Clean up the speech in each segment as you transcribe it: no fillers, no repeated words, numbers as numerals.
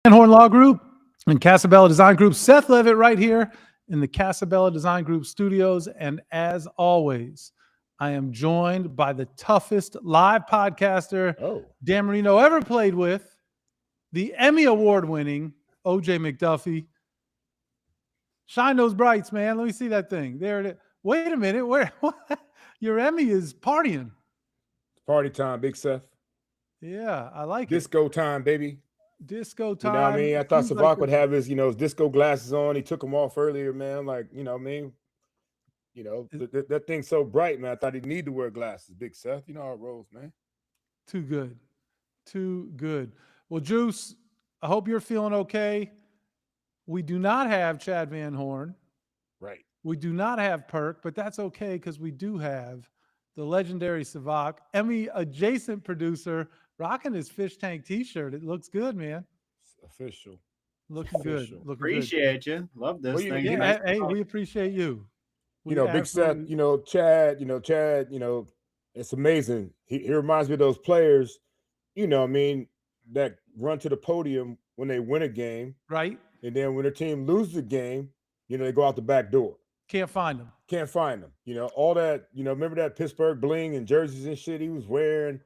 Horn Law Group and Casabella Design Group. Seth Levit right here in the Casabella Design Group studios. And as always, I am joined by the toughest live podcaster Dan Marino ever played with, the Emmy Award-winning OJ McDuffie. Shine those brights, man. Let me see that thing. There it is. Wait a minute. Where? Your Emmy is partying. Party time, Big Seth. Yeah, I like Disco time, baby. Disco time. You know what I mean? I thought Sevach would have his, his disco glasses on. He took them off earlier, man. Like, you know what I mean? That thing's so bright, man. I thought he'd need to wear glasses, Big Seth. You know how it rolls, man. Too good. Too good. Well, Juice, I hope you're feeling okay. We do not have Chad Van Horn. Right. We do not have Perk, but that's okay because we do have the legendary Sevach, Emmy adjacent producer, rocking his fish tank t-shirt. It looks good, man. It's official. Looking good. Looking appreciate good. you. Love this thing. Yeah, hey, we appreciate you. Big Seth, Chad, it's amazing. He reminds me of those players, that run to the podium when they win a game. Right. And then when their team loses a game, they go out the back door. Can't find them. All that, remember that Pittsburgh bling and jerseys and shit he was wearing,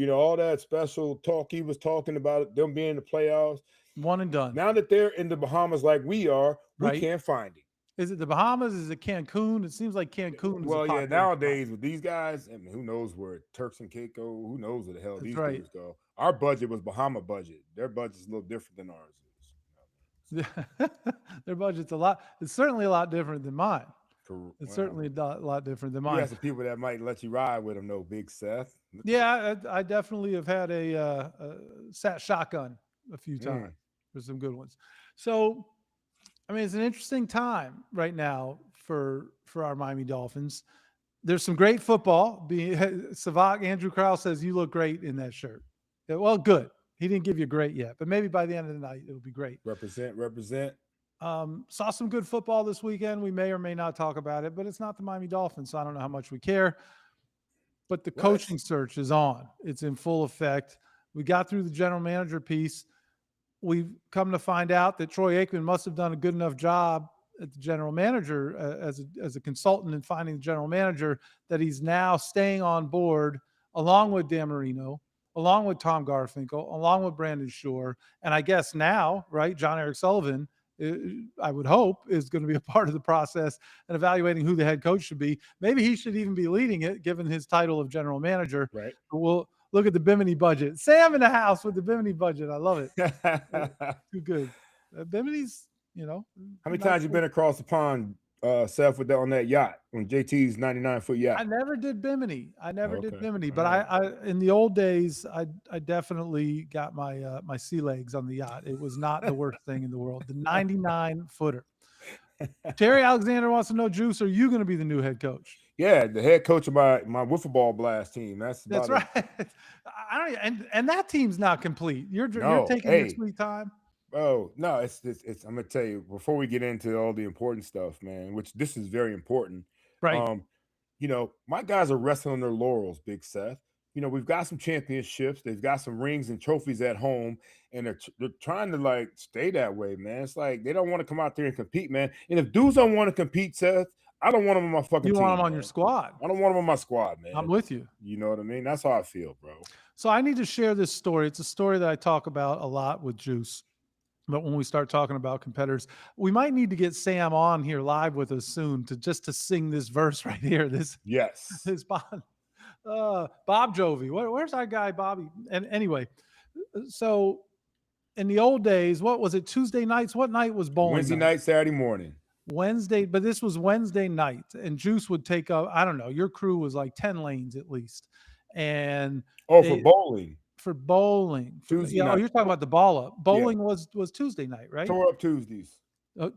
all that special talk he was talking about, them being in the playoffs. One and done. Now that they're in the Bahamas like we are, we can't find him. Is it the Bahamas? Is it Cancun? It seems like Cancun. Well, yeah, nowadays with these guys, I mean, who knows where Turks and Caicos, who knows where the hell these dudes go. Our budget was Bahama budget. Their budget's a little different than ours is. Their budget's it's certainly a lot different than mine. It's certainly a lot different than mine. You have some people that might let you ride with them, though, Big Seth. Yeah, I definitely have had a sat shotgun a few times for some good ones. So, I mean, it's an interesting time right now for our Miami Dolphins. There's some great football. Sevach, Andrew Krause says you look great in that shirt. Yeah, well, good. He didn't give you great yet, but maybe by the end of the night it'll be great. Represent. Saw some good football this weekend. We may or may not talk about it, but it's not the Miami Dolphins, so I don't know how much we care. But the coaching search is on. It's in full effect. We got through the general manager piece. We've come to find out that Troy Aikman must have done a good enough job at the general manager as a consultant in finding the general manager that he's now staying on board along with Dan Marino, along with Tom Garfinkel, along with Brandon Shore. And I guess now, right, John-Eric Sullivan, I would hope, is going to be a part of the process and evaluating who the head coach should be. Maybe he should even be leading it, given his title of general manager. Right. We'll look at the Bimini budget. Sam in the house with the Bimini budget. I love it. Too good. Bimini's, How many times you been across the pond, Seth, on that yacht, on JT's 99-foot yacht? I never did Bimini. But I in the old days, I definitely got my sea legs on the yacht. It was not the worst thing in the world. The 99-footer. Terry Alexander wants to know, Juice, are you going to be the new head coach? Yeah, the head coach of my wiffle ball blast team. That's right. And that team's not complete. You're taking your sweet time. Oh, no, it's I'm gonna tell you before we get into all the important stuff, man, which this is very important. Right. My guys are resting on their laurels, Big Seth. We've got some championships, they've got some rings and trophies at home, and they're trying to stay that way, man. It's like they don't want to come out there and compete, man. And if dudes don't want to compete, Seth, I don't want them on my fucking team. You want them on man. your squad. I don't want them on my squad, man. I'm with you. You know what I mean? That's how I feel, bro. So I need to share this story. It's a story that I talk about a lot with Juice. But when we start talking about competitors, we might need to get Sam on here live with us soon to sing this verse right here. This Bob Jovi. Where's our guy Bobby? And anyway, so in the old days, what was it? Tuesday nights? What night was bowling? Wednesday night, Saturday morning. Wednesday, but this was Wednesday night, and Juice would take up. I don't know. Your crew was like 10 lanes at least, and for bowling. For bowling. Tuesday night. Oh, you're talking about the ball up. Bowling was Tuesday night, right? Tore up Tuesdays.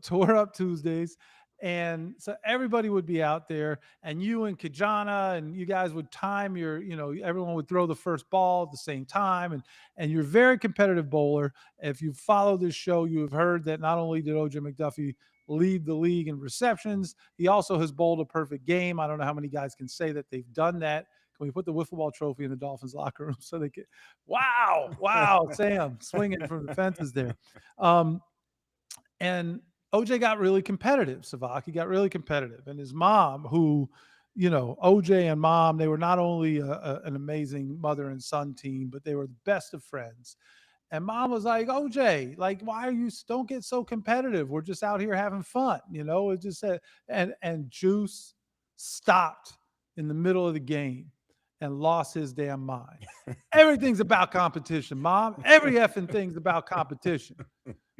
Tore up Tuesdays. And so everybody would be out there, and you and Kajana and you guys would time everyone would throw the first ball at the same time. And you're a very competitive bowler. If you follow this show, you have heard that not only did OJ McDuffie lead the league in receptions, he also has bowled a perfect game. I don't know how many guys can say that they've done that we put the wiffle ball trophy in the Dolphins locker room so they get, wow, Sam swinging from the fences there. And OJ got really competitive, Sevach. He got really competitive. And his mom, who, OJ and mom, they were not only an amazing mother and son team, but they were the best of friends. And mom was like, OJ, like, why are you, don't get so competitive. We're just out here having fun. It just said, and Juice stopped in the middle of the game and lost his damn mind. Everything's about competition, Mom. Every effing thing's about competition.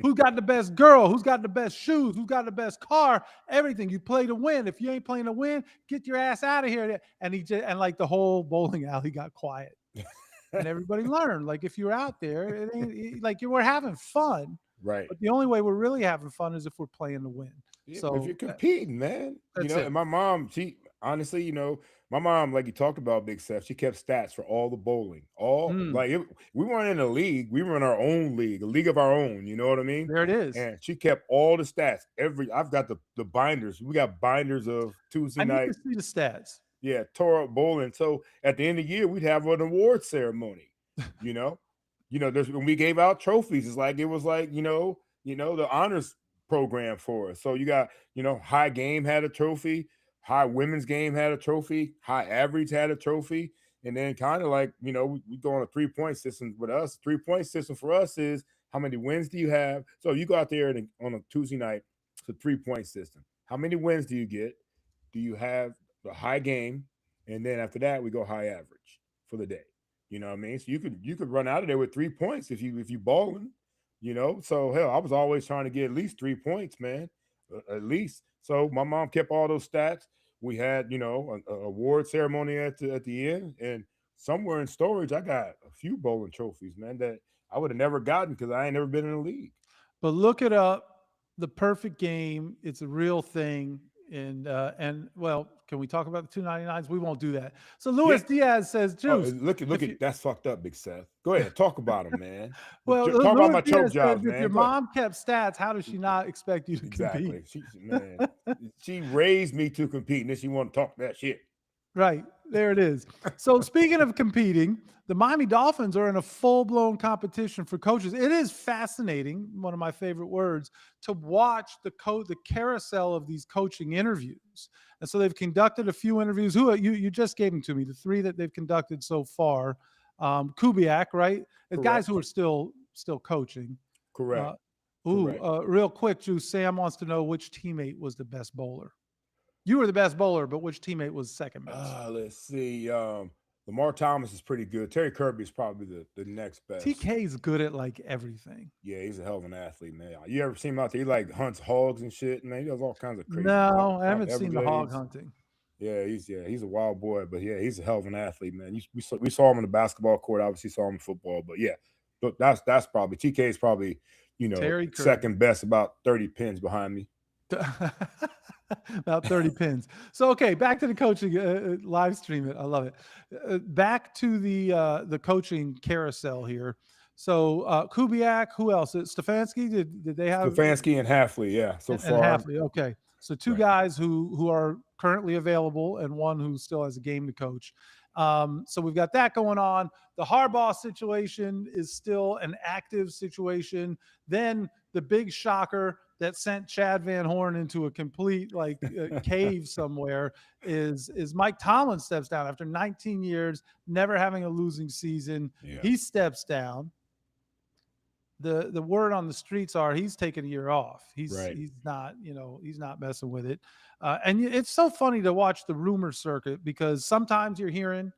Who got the best girl? Who's got the best shoes? Who's got the best car? Everything. You play to win. If you ain't playing to win, get your ass out of here. And like the whole bowling alley got quiet. And everybody learned. Like, if you're out there, it ain't like we're having fun. Right. But the only way we're really having fun is if we're playing to win. Yeah, so if you're competing, man. And my mom, honestly, my mom, like you talked about, Big Seth, she kept stats for all the bowling. We weren't in a league. We were in our own league, a league of our own. You know what I mean? There it is. And she kept all the stats. I've got the binders. We got binders of Tuesday night. I need to see the stats. Yeah, tore up bowling. So at the end of the year, we'd have an award ceremony. There's when we gave out trophies. It's like it was like the honors program for us. So you got high game had a trophy. High women's game had a trophy. High average had a trophy. And then kind of like, we go on a 3-point system with us. 3-point system for us is how many wins do you have? So you go out there on a Tuesday night, it's a 3-point system. How many wins do you get? Do you have the high game? And then after that, we go high average for the day. You know what I mean? So you could run out of there with 3 points if you balling, So hell, I was always trying to get at least 3 points, man. At least. So my mom kept all those stats. We had, an award ceremony at the end, and somewhere in storage, I got a few bowling trophies, man, that I would have never gotten because I ain't never been in a league. But look it up. The perfect game. It's a real thing. And well, can we talk about the 299s? We won't do that. So Luis Diaz says, Juice. Look at that's fucked up, Big Seth. Go ahead, talk about them, man. Well, talk about my choke jobs, man. If your mom kept stats, how does she not expect you to compete? She raised me to compete, and then she want to talk that shit. Right. There it is. So speaking of competing, the Miami Dolphins are in a full-blown competition for coaches. It is fascinating, one of my favorite words, to watch the carousel of these coaching interviews. And so they've conducted a few interviews. Who you just gave them to me, the 3 that they've conducted so far. Kubiak, right? The guys who are still coaching. Correct. Real quick, Juice, Sam wants to know which teammate was the best bowler. You were the best bowler, but which teammate was second best? Let's see. Lamar Thomas is pretty good. Terry Kirby is probably the next best. TK's good at like everything. Yeah, he's a hell of an athlete, man. You ever seen him out there? He like hunts hogs and shit, man. He does all kinds of crazy. No, I haven't seen the hog hunting. Yeah, he's a wild boy, but yeah, he's a hell of an athlete, man. We saw him on the basketball court. Obviously, saw him in football, but yeah, that's probably TK is probably second best, about 30 pins behind me. About 30 pins. So, okay, back to the coaching live stream. I love it. Back to the coaching carousel here. So, Kubiak, who else? Stefanski? Did they have Stefanski and Halfley? Yeah, so far. Halfley. Okay, so 2 guys who are currently available and one who still has a game to coach. So we've got that going on. The Harbaugh situation is still an active situation. Then the big shocker that sent Chad Van Horn into a complete cave somewhere is Mike Tomlin steps down after 19 years, never having a losing season. Yeah. He steps down. The word on the streets are he's taking a year off. He's not messing with it. And it's so funny to watch the rumor circuit because sometimes you're hearing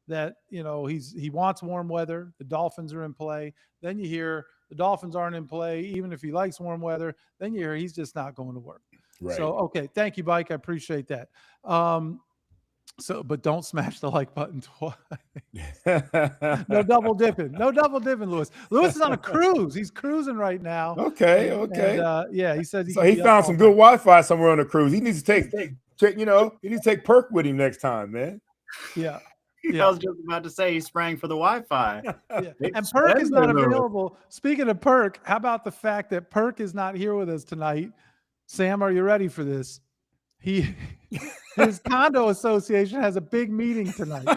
that, he wants warm weather. The Dolphins are in play. Then you hear the Dolphins aren't in play, even if he likes warm weather. Then you hear he's just not going to work. Right. So, okay. Thank you, Mike. I appreciate that. But don't smash the like button twice. No double dipping. No double dipping, Lewis. Lewis is on a cruise. He's cruising right now. Okay. And, he said he found some good Wi-Fi somewhere on the cruise. He needs to he needs to take Perk with him next time, man. Yeah. I was just about to say he sprang for the Wi-Fi. Yeah. And Perk is not available. Speaking of Perk, how about the fact that Perk is not here with us tonight? Sam, are you ready for this? his condo association has a big meeting tonight.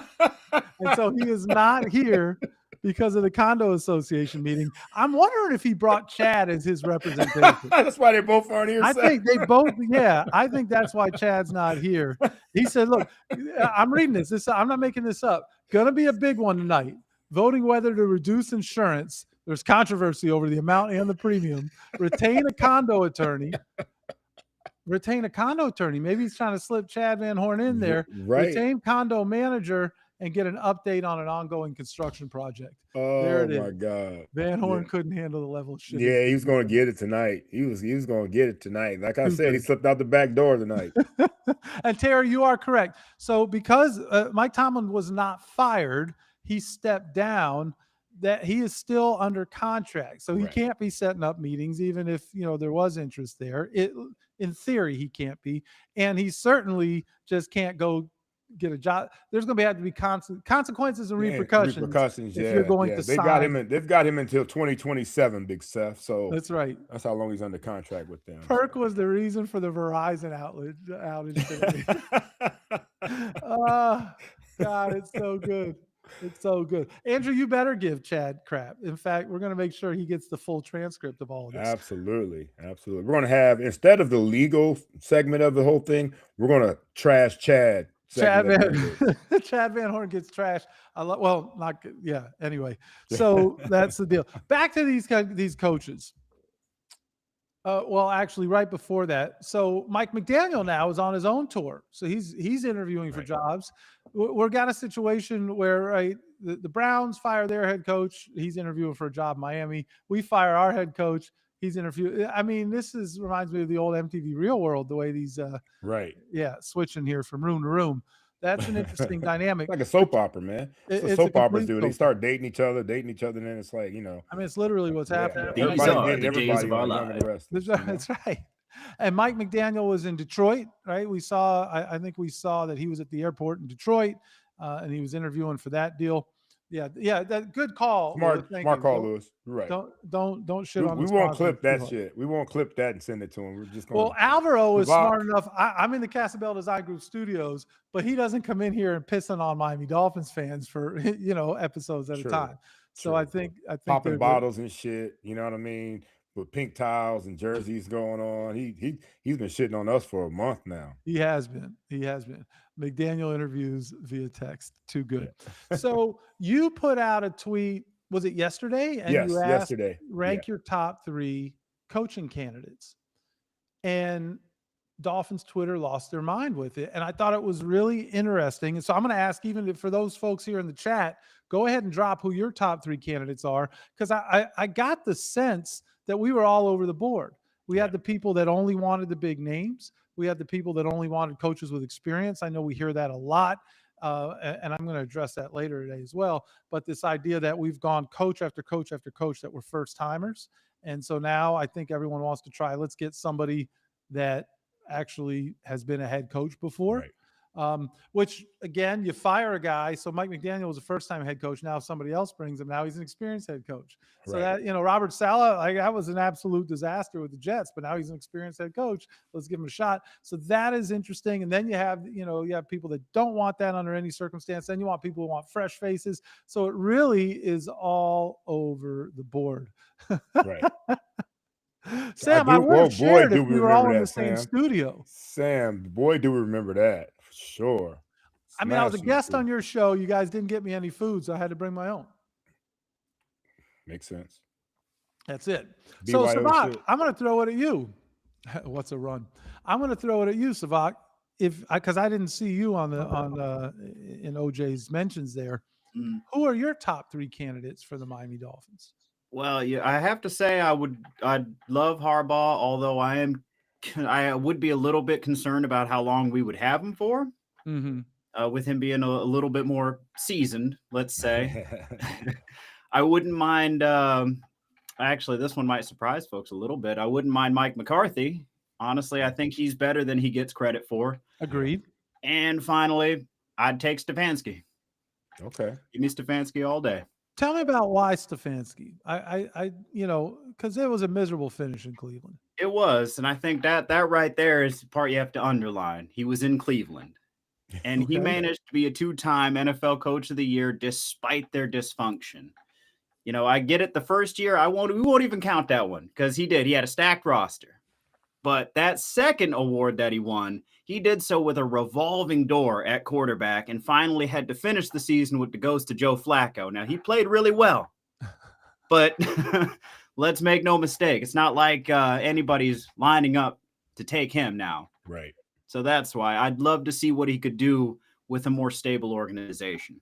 And so he is not here because of the condo association meeting. I'm wondering if he brought Chad as his representation. That's why they both aren't here. I think they both, I think that's why Chad's not here. He said, look, I'm reading this. I'm not making this up. Gonna be a big one tonight. Voting whether to reduce insurance. There's controversy over the amount and the premium. Retain a condo attorney. Maybe he's trying to slip Chad Van Horn in there. Right. Retain condo manager and get an update on an ongoing construction project. Oh my God. Van Horn couldn't handle the level of shit. Yeah, he was going to get it tonight. He was going to get it tonight. Like I said, he slipped out the back door tonight. And Terry, you are correct. So because Mike Tomlin was not fired, he stepped down. That he is still under contract, so he can't be setting up meetings, even if there was interest there. In theory, he can't be, and he certainly just can't go get a job. There's going to have to be consequences and repercussions. If you're going to sign. They've got him until 2027, Big Seth. So that's right. That's how long he's under contract with them. Perk was the reason for the Verizon outage today. God, it's so good. It's so good. Andrew, you better give Chad crap. In fact, we're going to make sure he gets the full transcript of all of this. Absolutely. We're going to have, instead of the legal segment of the whole thing, we're going to trash Chad. Chad Van Horn gets trashed. Anyway, so that's the deal. Back to these coaches. Actually, right before that, so Mike McDaniel now is on his own tour. So he's interviewing for jobs. We've got a situation where the Browns fire their head coach. He's interviewing for a job in Miami. We fire our head coach. He's interviewing. I mean, reminds me of the old MTV Real World, the way these switching here from room to room. That's an interesting dynamic. Like a soap opera, man. It's soap operas do. They start dating each other, and then it's like, I mean, it's literally what's happening. Everybody lives. That's right. And Mike McDaniel was in Detroit, right? I think we saw that he was at the airport in Detroit, and he was interviewing for that deal. Yeah, that good call. Smart call, Lewis. Right. Don't shit on. We won't clip that shit. We won't clip that and send it to him. We're just going. Well, Alvaro is smart enough. I'm in the Casabell Design Group studios, but he doesn't come in here and pissing on Miami Dolphins fans for episodes at a time. So I think popping bottles and shit. You know what I mean? With pink towels and jerseys going on. He's been shitting on us for a month now. He has been. McDaniel interviews via text. Too good. So you put out a tweet, was it yesterday? And yes, you asked, yesterday. Rank your top 3 coaching candidates. And Dolphins Twitter lost their mind with it. And I thought it was really interesting. And so I'm going to ask, even for those folks here in the chat, go ahead and drop who your top 3 candidates are. Because I got the sense that we were all over the board. We had the people that only wanted the big names. We had the people that only wanted coaches with experience. I know we hear that a lot, and I'm going to address that later today as well. But this idea that we've gone coach after coach after coach that were first-timers. And so now I think everyone wants to try, let's get somebody that actually has been a head coach before. Right. Which, again, you fire a guy. So Mike McDaniel was a first-time head coach. Now somebody else brings him. Now he's an experienced head coach. So that, Robert Saleh, that was an absolute disaster with the Jets, but now he's an experienced head coach. Let's give him a shot. So that is interesting. And then you have people that don't want that under any circumstance. Then you want people who want fresh faces. So it really is all over the board. Right. Sam, I would have shared if we were all in the same studio. Sam, boy, do we remember that. Sure. I mean, I was a guest on your show. You guys didn't get me any food, so I had to bring my own. Makes sense. That's it. So, Sevach, I'm going to throw it at you. What's a run? I'm going to throw it at you, Sevach, because I didn't see you in OJ's mentions there. Who are your top 3 candidates for the Miami Dolphins? Well, I have to say I'd love Harbaugh, although I would be a little bit concerned about how long we would have him for, with him being a little bit more seasoned, let's say. I wouldn't mind. Actually, this one might surprise folks a little bit. I wouldn't mind Mike McCarthy. Honestly, I think he's better than he gets credit for. Agreed. And finally, I'd take Stefanski. Okay. Give me Stefanski all day. Tell me about why Stefanski. Because it was a miserable finish in Cleveland. It was, and I think that right there is the part you have to underline. He was in Cleveland, and he managed to be a 2-time NFL Coach of the Year despite their dysfunction. I get it. The first year, we won't even count that one because he had a stacked roster. But that second award that he won, he did so with a revolving door at quarterback and finally had to finish the season with the ghost of Joe Flacco. Now, he played really well, but let's make no mistake. It's not like anybody's lining up to take him now. Right. So that's why I'd love to see what he could do with a more stable organization.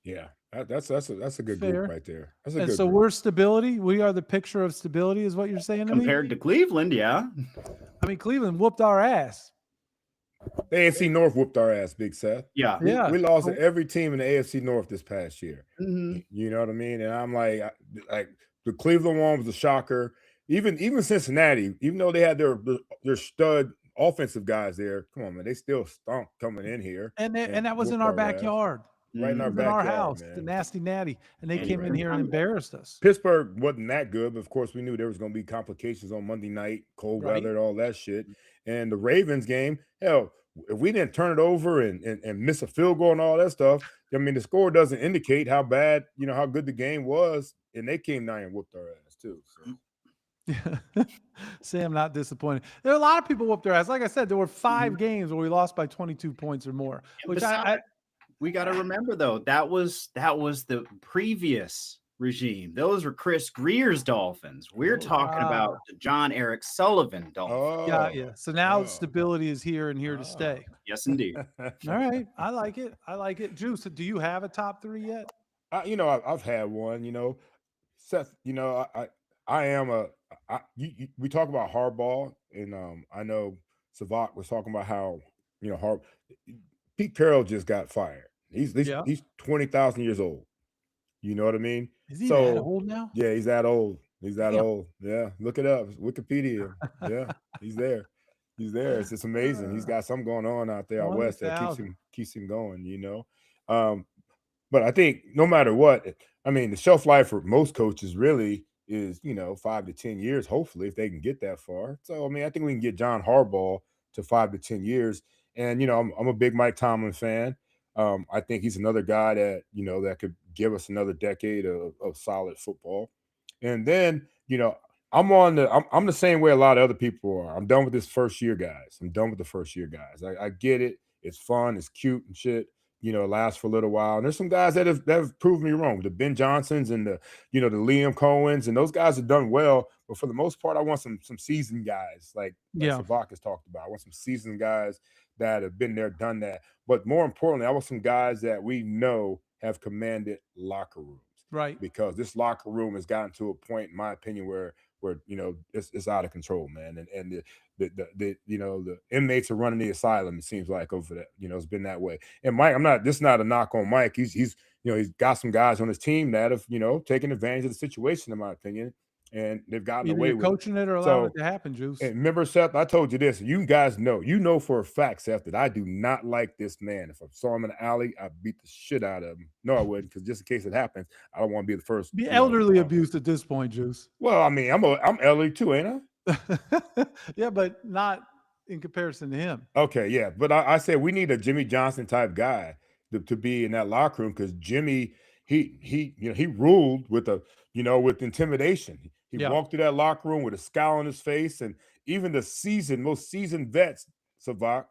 Yeah. That's a good group right there. That's a good so group. We're stability. We are the picture of stability, is what you're saying to Compared to Cleveland, yeah. I mean, Cleveland whooped our ass. The AFC North whooped our ass, Big Seth. Yeah. We lost to every team in the AFC North this past year. Mm-hmm. You know what I mean? And I'm like the Cleveland one was a shocker. Even Cincinnati, even though they had their stud offensive guys there, come on, man, they still stunk coming in here. And that was in our backyard. Right in our backyard, in our house, man. the nasty natty, and they came in here and embarrassed us. Pittsburgh wasn't that good, but of course we knew there was going to be complications on Monday night, cold weather, and all that shit. And the Ravens game, hell, if we didn't turn it over and miss a field goal and all that stuff, I mean, the score doesn't indicate how bad, how good the game was, and they came down and whooped our ass too. So. Sam, not disappointed. There are a lot of people whooped their ass. Like I said, there were 5 games where we lost by 22 points or more, which we got to remember, though, that was the previous regime. Those were Chris Greer's Dolphins. We're talking about the John-Eric Sullivan Dolphins. Yeah. So now stability is here and here to stay. Yes, indeed. All right. I like it. Juice, do you have a top 3 yet? I've had one, Seth, I am we talk about hardball, and I know Sevach was talking about how, Pete Carroll just got fired. He's 20,000 years old. You know what I mean? Is he that old now? Yeah, he's that old. He's that old. Yeah, look it up. It's Wikipedia. Yeah, he's there. He's there. It's just amazing. He's got something going on out there out west that keeps him going. But I think no matter what, I mean, the shelf life for most coaches really is 5 to 10 years. Hopefully, if they can get that far. So I mean, I think we can get John Harbaugh to 5 to 10 years. And I'm a big Mike Tomlin fan. I think he's another guy that that could give us another decade of solid football. And then I'm the same way a lot of other people are. I'm done with this first year guys. I get it. It's fun. It's cute and shit. It lasts for a little while. And there's some guys that have proven me wrong. The Ben Johnsons and the the Liam Cohens, and those guys have done well. But for the most part, I want some seasoned guys like Sevach has talked about. I want some seasoned guys that have been there, done that. But more importantly, I want some guys that we know have commanded locker rooms. Right. Because this locker room has gotten to a point, in my opinion, where it's out of control, man. And the inmates are running the asylum, it seems like, over that. It's been that way. And Mike, this is not a knock on Mike. He's got some guys on his team that have, taken advantage of the situation, in my opinion. And they've gotten away with coaching it or allowing it to happen, Juice. And remember, Seth, I told you this. You guys know, for a fact, Seth, that I do not like this man. If I saw him in the alley, I'd beat the shit out of him. No, I wouldn't, because just in case it happens, I don't want to be the first. Be elderly abuse at this point, Juice. Well, I mean, I'm elderly too, ain't I? Yeah, but not in comparison to him. Okay, yeah, but I said we need a Jimmy Johnson type guy to be in that locker room, because Jimmy, he ruled with with intimidation. He walked through that locker room with a scowl on his face, and even the most seasoned vets, Sevach,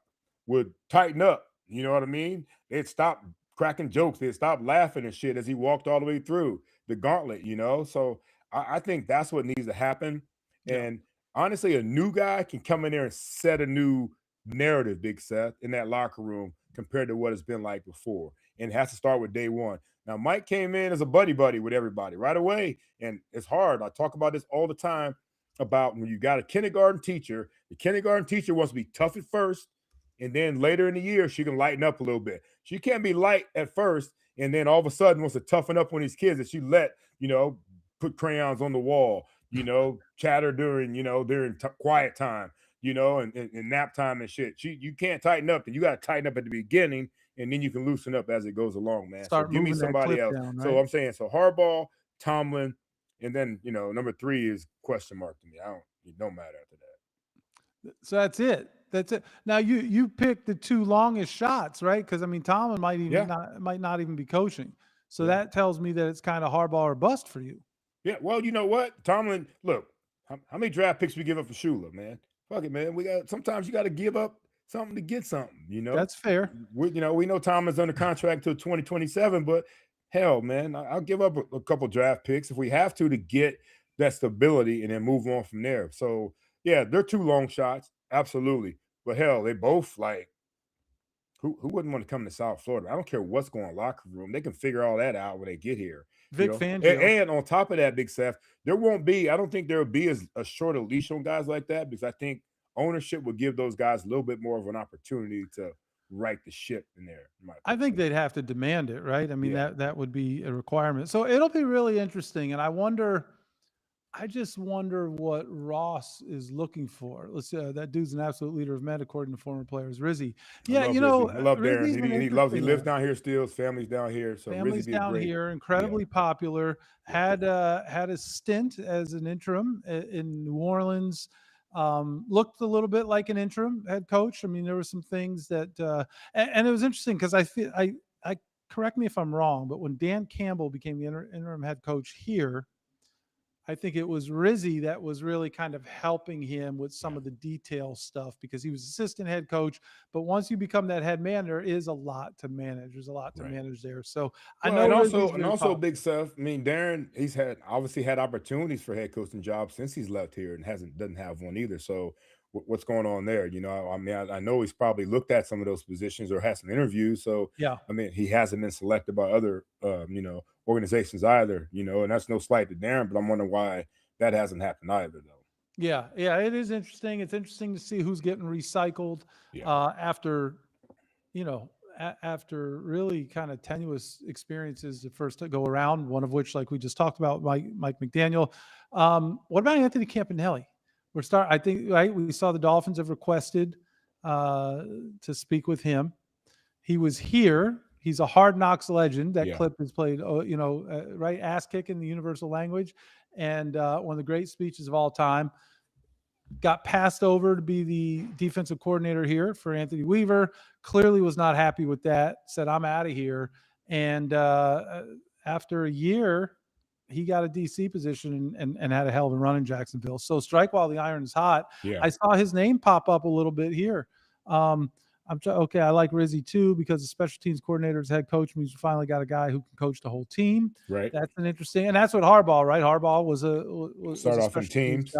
would tighten up. You know what I mean? They'd stop cracking jokes. They'd stop laughing and shit as he walked all the way through the gauntlet, So I think that's what needs to happen. Yeah. And honestly, a new guy can come in there and set a new narrative, Big Seth, in that locker room compared to what it's been like before. And it has to start with day one. Now, Mike came in as a buddy with everybody right away, and it's hard. I talk about this all the time about when you got a kindergarten teacher. The kindergarten teacher wants to be tough at first, and then later in the year, she can lighten up a little bit. She can't be light at first, and then all of a sudden wants to toughen up on these kids that she let, put crayons on the wall, chatter during quiet time, and nap time and shit. You can't tighten up, and you got to tighten up at the beginning and then you can loosen up as it goes along, man. Start so give me moving that somebody clip else. down, right? So I'm saying, so Harbaugh, Tomlin, and then number 3 is question mark to me. It don't matter after that. So that's it. That's it. Now you picked the 2 longest shots, right? Because I mean, Tomlin might not even be coaching. So that tells me that it's kind of Harbaugh or bust for you. Yeah. Well, you know what, Tomlin. Look, how many draft picks we give up for Shula, man? Fuck it, man. Sometimes you got to give up something to get something. That's fair. We know Tomlin's under contract till 2027, but hell, man, I'll give up a couple draft picks if we have to get that stability and then move on from there. So yeah, they're 2 long shots, absolutely. But hell, they both like. Who wouldn't want to come to South Florida? I don't care what's going on in the locker room. They can figure all that out when they get here. Vic Fangio. And on top of that, Big Seth, I don't think there will be a short a leash on guys like that, because I think ownership would give those guys a little bit more of an opportunity to right the ship in there. I think they'd have to demand it, right? I mean, that would be a requirement. So it'll be really interesting. And I just wonder what Ross is looking for. Let's that dude's an absolute leader of men, according to former players. Rizzy. Yeah, I love Darren. He lives down here still. His family's down here. So family's down here, incredibly popular. Had a stint as an interim in New Orleans. Looked a little bit like an interim head coach. I mean, there were some things that and it was interesting because I correct me if I'm wrong, but when Dan Campbell became the interim head coach here, I think it was Rizzy that was really kind of helping him with some of the detail stuff, because he was assistant head coach. But once you become that head man, there is a lot to manage. There's a lot to manage there. So I know. And also Big Seth. I mean, Darren, he's obviously had opportunities for head coaching jobs since he's left here, and doesn't have one either. So what's going on there? I mean, I know he's probably looked at some of those positions or had some interviews. So I mean, he hasn't been selected by other organizations either, and that's no slight to Darren, but I'm wondering why that hasn't happened either, though. Yeah, it is interesting. It's interesting to see who's getting recycled after really kind of tenuous experiences the first to go around, one of which, like we just talked about, Mike McDaniel. What about Anthony Campanelli? I think, right, we saw the Dolphins have requested to speak with him. He was here. He's a Hard Knocks legend. That clip is played, right? Ass kick in the universal language. And one of the great speeches of all time. Got passed over to be the defensive coordinator here for Anthony Weaver. Clearly was not happy with that. Said, I'm out of here. And after a year, he got a DC position and had a hell of a run in Jacksonville. So strike while the iron is hot. Yeah. I saw his name pop up a little bit here. I like Rizzy too, because the special teams coordinator is head coach means we finally got a guy who can coach the whole team. Right. That's an interesting, and that's what Harbaugh, right? Harbaugh was start off in teams.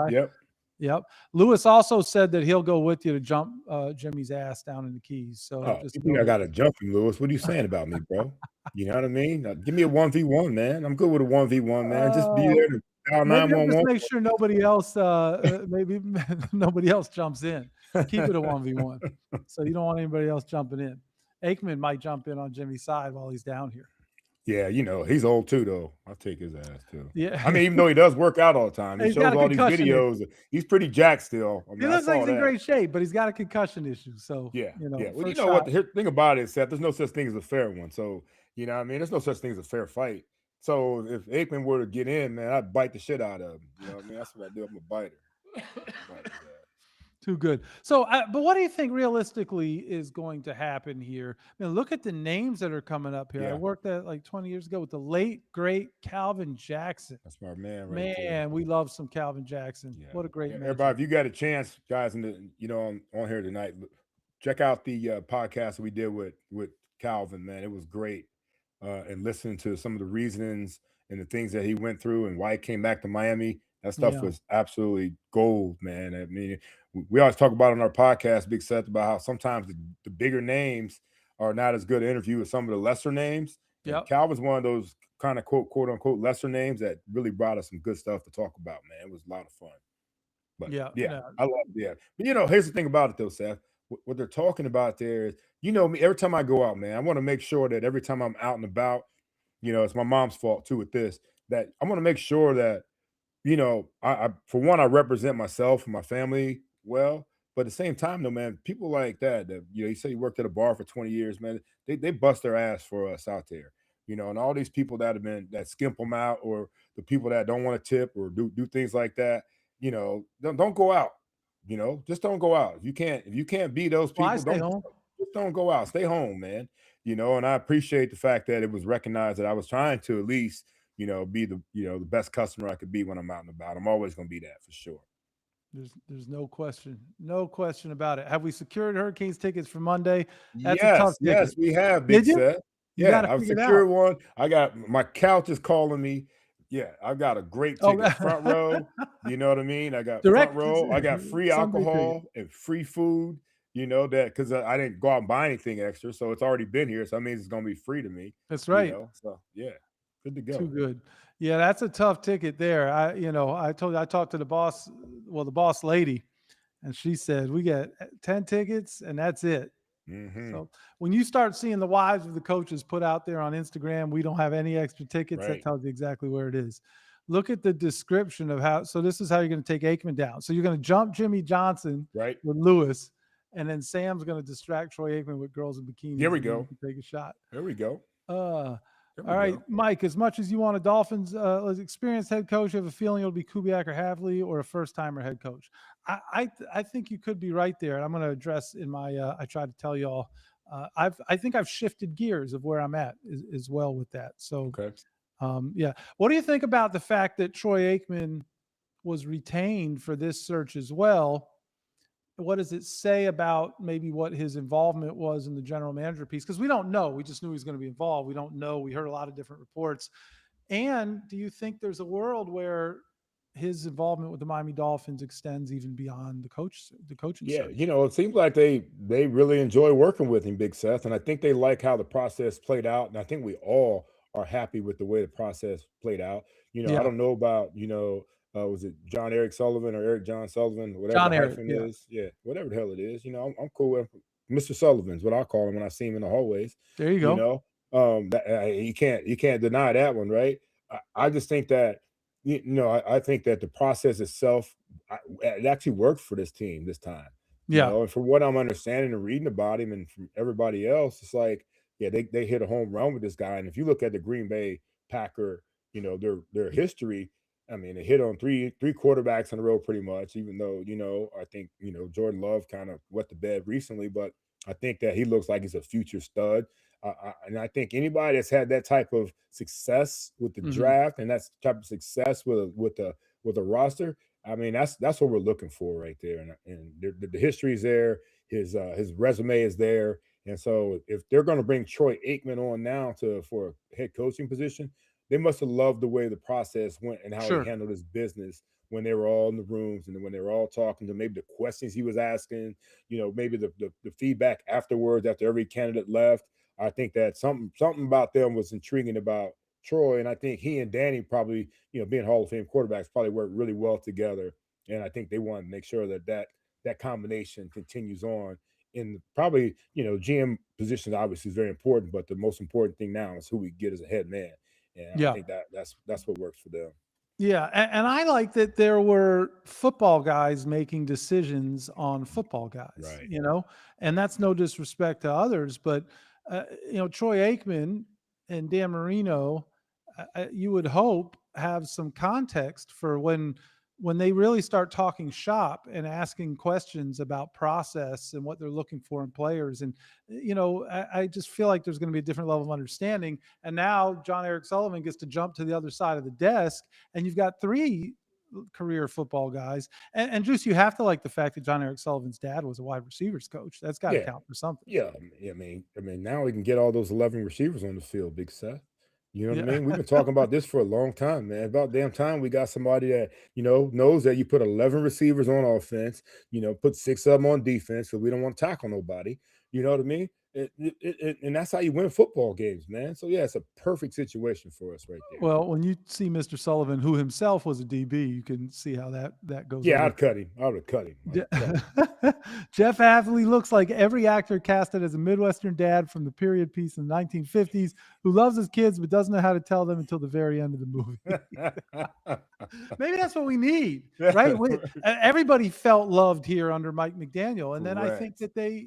Yep. Lewis also said that he'll go with you to jump Jimmy's ass down in the Keys. So you think I got to jump him, Lewis? What are you saying about me, bro? You know what I mean? Give me a 1v1, man. I'm good with a 1v1, man. Just be there to dial 911. Just make sure nobody else, maybe nobody else jumps in. Keep it a 1v1. So you don't want anybody else jumping in. Aikman might jump in on Jimmy's side while he's down here. Yeah, he's old too, though. I'll take his ass too. Yeah, I mean, even though he does work out all the time, he shows all these videos. He's pretty jacked still. I mean, he looks like he's in great shape, but he's got a concussion issue. So Well, what? The thing about it is, Seth, there's no such thing as a fair one. So what I mean, there's no such thing as a fair fight. So if Aikman were to get in, man, I'd bite the shit out of him. You know what I mean? That's what I do. I'm a biter. Too good. So, but what do you think realistically is going to happen here? I mean, look at the names that are coming up here. Yeah. I worked at like 20 years ago with the late, great Calvin Jackson. That's my man, right there. Man, we love some Calvin Jackson. Yeah. What a great man. Everybody, if you got a chance, guys, on here tonight, check out the podcast that we did with Calvin, man. It was great. And listening to some of the reasonings and the things that he went through and why he came back to Miami. That stuff was absolutely gold, man. I mean, we always talk about on our podcast, Big Seth, about how sometimes the bigger names are not as good an interview as some of the lesser names. Yeah, Calvin's one of those kind of quote unquote lesser names that really brought us some good stuff to talk about, man. It was a lot of fun. But I love it. But here's the thing about it though, Seth. What they're talking about there is, me, every time I go out, man, I want to make sure that every time I'm out and about, it's my mom's fault too with this, that I want to make sure that I for one, I represent myself and my family well, But at the same time, though, man, people like that, you say you worked at a bar for 20 years, man, they bust their ass for us out there. And all these people that skimp them out, or the people that don't want to tip or do things like that, don't go out. Just don't go out. If you can't be those people, I stay home. Just don't go out. Stay home, man. And I appreciate the fact that it was recognized that I was trying to at least, be the best customer I could be when I'm out and about. I'm always going to be that for sure. There's no question about it. Have we secured Hurricanes tickets for Monday? That's a tough ticket. Yes, we have, Big Seth. Yeah, I've secured one. I got my couch is calling me. Yeah, I've got a great ticket, front row. You know what I mean? I got front row. I got free alcohol and free food. That because I didn't go out and buy anything extra, so it's already been here. So that means it's going to be free to me. That's right. So yeah, good to go. Too good. Yeah, that's a tough ticket there. I talked to the boss, the boss lady, and she said we get 10 tickets and that's it. Mm-hmm. So when you start seeing the wives of the coaches put out there on Instagram, we don't have any extra tickets, that tells you exactly where it is. Look at the description of how. So this is how you're going to take Aikman down. So you're going to jump Jimmy Johnson with Lewis, and then Sam's going to distract Troy Aikman with girls in bikinis. Here we go. Take a shot. There we go. All right, Mike, as much as you want a Dolphins experienced head coach, you have a feeling it'll be Kubiak or Havli or a first-timer head coach. I think you could be right there. And I'm going to address in my I tried to tell you all, I think I've shifted gears of where I'm at as well with that. So, yeah. What do you think about the fact that Troy Aikman was retained for this search as well? What does it say about maybe what his involvement was in the general manager piece? Because we don't know. We just knew he was going to be involved. We don't know. We heard a lot of different reports. And do you think there's a world where his involvement with the Miami Dolphins extends even beyond the coaching search? It seems like they really enjoy working with him, Big Seth. And I think they like how the process played out. And I think we all are happy with the way the process played out. I don't know about, was it John-Eric Sullivan or Eric John Sullivan, whatever the hyphen is? Yeah, whatever the hell it is. I'm cool with Mr. Sullivan's what I call him when I see him in the hallways. There you go. You can't deny that one, right? I just think that I think that the process itself it actually worked for this team this time. And from what I'm understanding and reading about him and from everybody else, it's like they hit a home run with this guy. And if you look at the Green Bay Packer, their history. I mean, they hit on three quarterbacks in a row pretty much, even though, I think, Jordan Love kind of wet the bed recently, but I think that he looks like he's a future stud. And I think anybody that's had that type of success with the draft and that's type of success with a roster, I mean, that's what we're looking for right there. And the history is there. His resume is there. And so if they're going to bring Troy Aikman on now for a head coaching position, they must have loved the way the process went and how he handled his business when they were all in the rooms and when they were all talking to maybe the questions he was asking, maybe the feedback afterwards after every candidate left. I think that something about them was intriguing about Troy. And I think he and Danny probably, being Hall of Fame quarterbacks, probably worked really well together. And I think they wanted to make sure that combination continues on. In probably, GM positions obviously is very important, but the most important thing now is who we get as a head man. And I think that's what works for them. Yeah, and I like that there were football guys making decisions on football guys, right. And that's no disrespect to others, but, Troy Aikman and Dan Marino, you would hope have some context for when they really start talking shop and asking questions about process and what they're looking for in players. And, I just feel like there's going to be a different level of understanding. And now John-Eric Sullivan gets to jump to the other side of the desk, and you've got three career football guys. And Juice, you have to like the fact that John-Eric Sullivan's dad was a wide receivers coach. That's got to count for something. Yeah. I mean, now we can get all those 11 receivers on the field, Big Seth. You know what I mean? We've been talking about this for a long time, man. About damn time we got somebody that, knows that you put 11 receivers on offense, put 6 of them on defense because we don't want to tackle nobody. You know what I mean? And that's how you win football games, man. So yeah, it's a perfect situation for us right there. Well, when you see Mr. Sullivan, who himself was a DB, you can see how that goes. Yeah, I'd cut him. I would cut him. Jeff Athley looks like every actor casted as a Midwestern dad from the period piece in the 1950s who loves his kids but doesn't know how to tell them until the very end of the movie. Maybe that's what we need, right? Everybody felt loved here under Mike McDaniel. And then I think that they,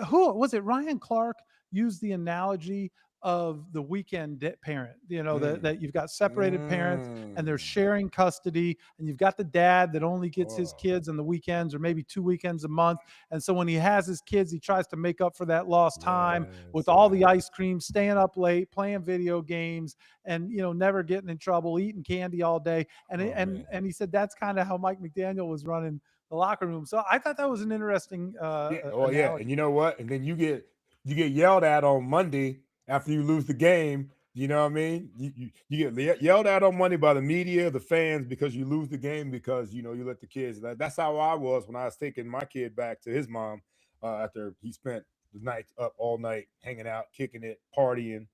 who was it? Ryan Clark used the analogy of the weekend parent, that you've got separated parents and they're sharing custody, and you've got the dad that only gets his kids on the weekends or maybe 2 weekends a month. And so when he has his kids, he tries to make up for that lost time with all the ice cream, staying up late, playing video games, and, never getting in trouble, eating candy all day. And he said that's kind of how Mike McDaniel was running the locker room. So I thought that was an interesting analogy. And you know what? And then you get yelled at on Monday after you lose the game. You know what I mean? You get yelled at on Monday by the media, the fans, because you lose the game because, you let the kids. That's how I was when I was taking my kid back to his mom after he spent the night up all night, hanging out, kicking it, partying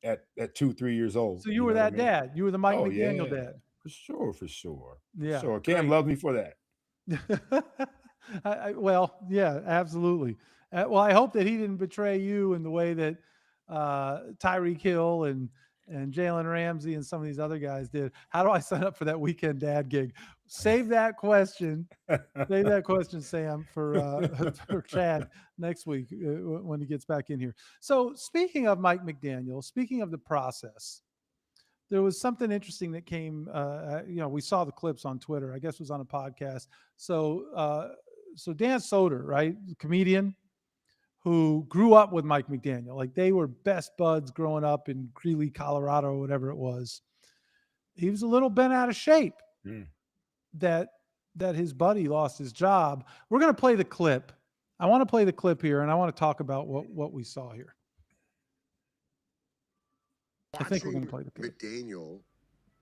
at 2-3 years old. So you were that dad. You were the Mike McDaniel dad. For sure. Yeah. Sure. Cam loves me for that. Well, yeah, absolutely. Well, I hope that he didn't betray you in the way that Tyreek Hill and Jalen Ramsey and some of these other guys did. How do I sign up for that weekend dad gig? Save that question. Sam, for Chad next week when he gets back in here. So speaking of Mike McDaniel, speaking of the process, there was something interesting that came, we saw the clips on Twitter, I guess it was on a podcast. So Dan Soder, right? The comedian who grew up with Mike McDaniel. Like they were best buds growing up in Greeley, Colorado, or whatever it was. He was a little bent out of shape that his buddy lost his job. We're going to play the clip. I want to play the clip here, and I want to talk about what we saw here. I think we're going to play the clip. McDaniel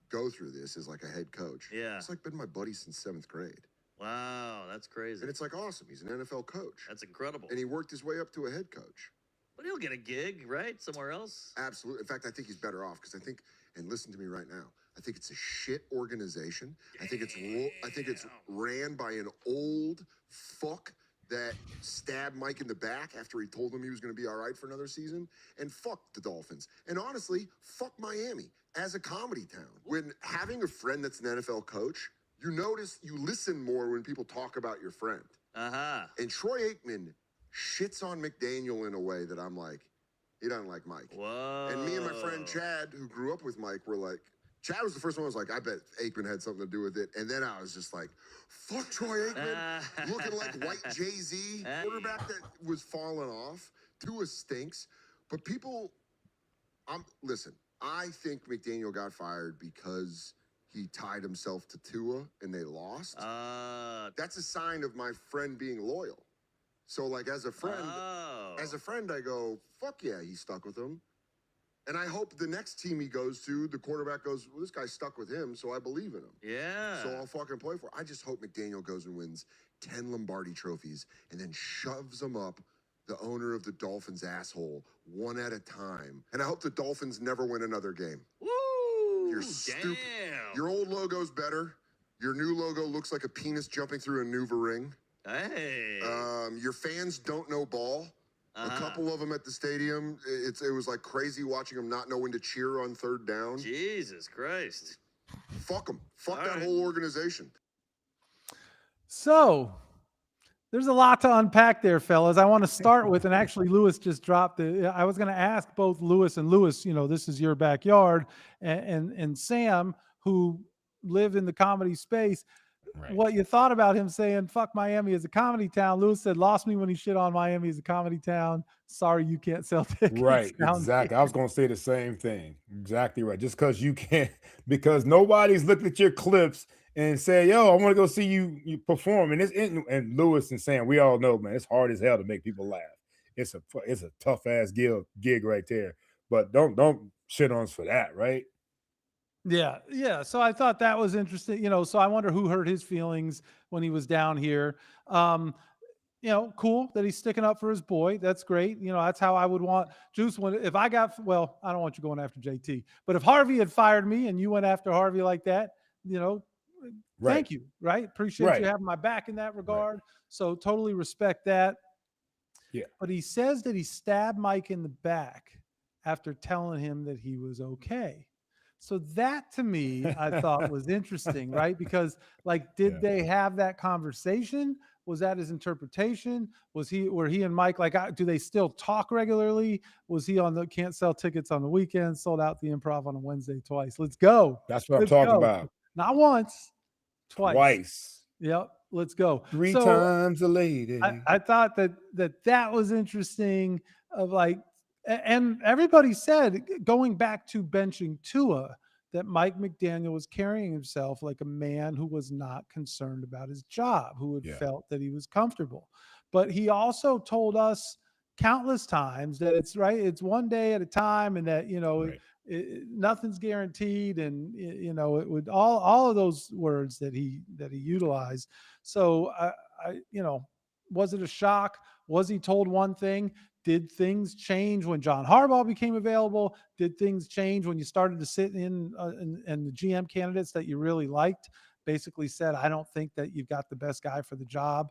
go through this as like a head coach. Yeah. It's like been my buddy since 7th grade. Wow, that's crazy. And it's like awesome. He's an NFL coach. That's incredible. And he worked his way up to a head coach. But he'll get a gig, right? Somewhere else? Absolutely. In fact, I think he's better off because I think, and listen to me right now, I think it's a shit organization. I think it's ran by an old fuck that stabbed Mike in the back after he told him he was going to be all right for another season. And fuck the Dolphins. And honestly, fuck Miami as a comedy town. When having a friend that's an NFL coach, you listen more when people talk about your friend. And Troy Aikman shits on McDaniel in a way that I'm like, he doesn't like Mike. Whoa. And me and my friend Chad, who grew up with Mike, were like, Chad was the first one who was like, I bet Aikman had something to do with it. And then I was just like, fuck Troy Aikman, looking like white Jay-Z, quarterback that was falling off. Tua stinks. But people, listen, I think McDaniel got fired because he tied himself to Tua and they lost. That's a sign of my friend being loyal. So like as a friend, I go, fuck yeah, he stuck with him. And I hope the next team he goes to, the quarterback goes, well, this guy's stuck with him, so I believe in him. Yeah. So I'll fucking play for it. I just hope McDaniel goes and wins 10 Lombardi trophies and then shoves them up the owner of the Dolphins' asshole one at a time. And I hope the Dolphins never win another game. Woo! You're stupid. Your old logo's better. Your new logo looks like a penis jumping through a Nuva ring. Hey. Your fans don't know ball. A couple of them at the stadium, it was like crazy watching them not know when to cheer on third down. Jesus Christ. Fuck them. Fuck that whole organization. So there's a lot to unpack there, fellas. I want to start with, and actually Lewis just dropped it. I was going to ask both Lewis and Lewis, this is your backyard, and Sam, who lived in the comedy space, what you thought about him saying, fuck Miami as a comedy town. Lewis said, lost me when he shit on Miami as a comedy town. Sorry, you can't sell tickets. Right, exactly. I was going to say the same thing. Exactly right. Just because you can't, because nobody's looked at your clips and say, yo, I want to go see you perform. And Lewis and Sam, we all know, man, it's hard as hell to make people laugh. It's a tough ass gig right there. But don't shit on us for that, right? Yeah. So I thought that was interesting. So I wonder who hurt his feelings when he was down here. cool that he's sticking up for his boy. That's great. That's how I would want Juice if I got, well, I don't want you going after JT, but if Harvey had fired me and you went after Harvey like that, thank you. Right. Appreciate you having my back in that regard. Right. So totally respect that. Yeah. But he says that he stabbed Mike in the back after telling him that he was okay. So that to me, I thought was interesting, right? Because did they have that conversation? Was that his interpretation? Were he and Mike do they still talk regularly? Was he on the can't sell tickets on the weekend, sold out the Improv on a Wednesday twice? Let's go. That's what I'm talking about. Not once, twice. Yep. Let's go. 3 times a lady. I thought that was interesting and everybody said going back to benching Tua that Mike McDaniel was carrying himself like a man who was not concerned about his job, who had felt that he was comfortable. But he also told us countless times that it's one day at a time and that, nothing's guaranteed. And, it would all of those words that he utilized. So was it a shock? Was he told one thing? Did things change when John Harbaugh became available? Did things change when you started to sit in and the GM candidates that you really liked basically said, I don't think that you've got the best guy for the job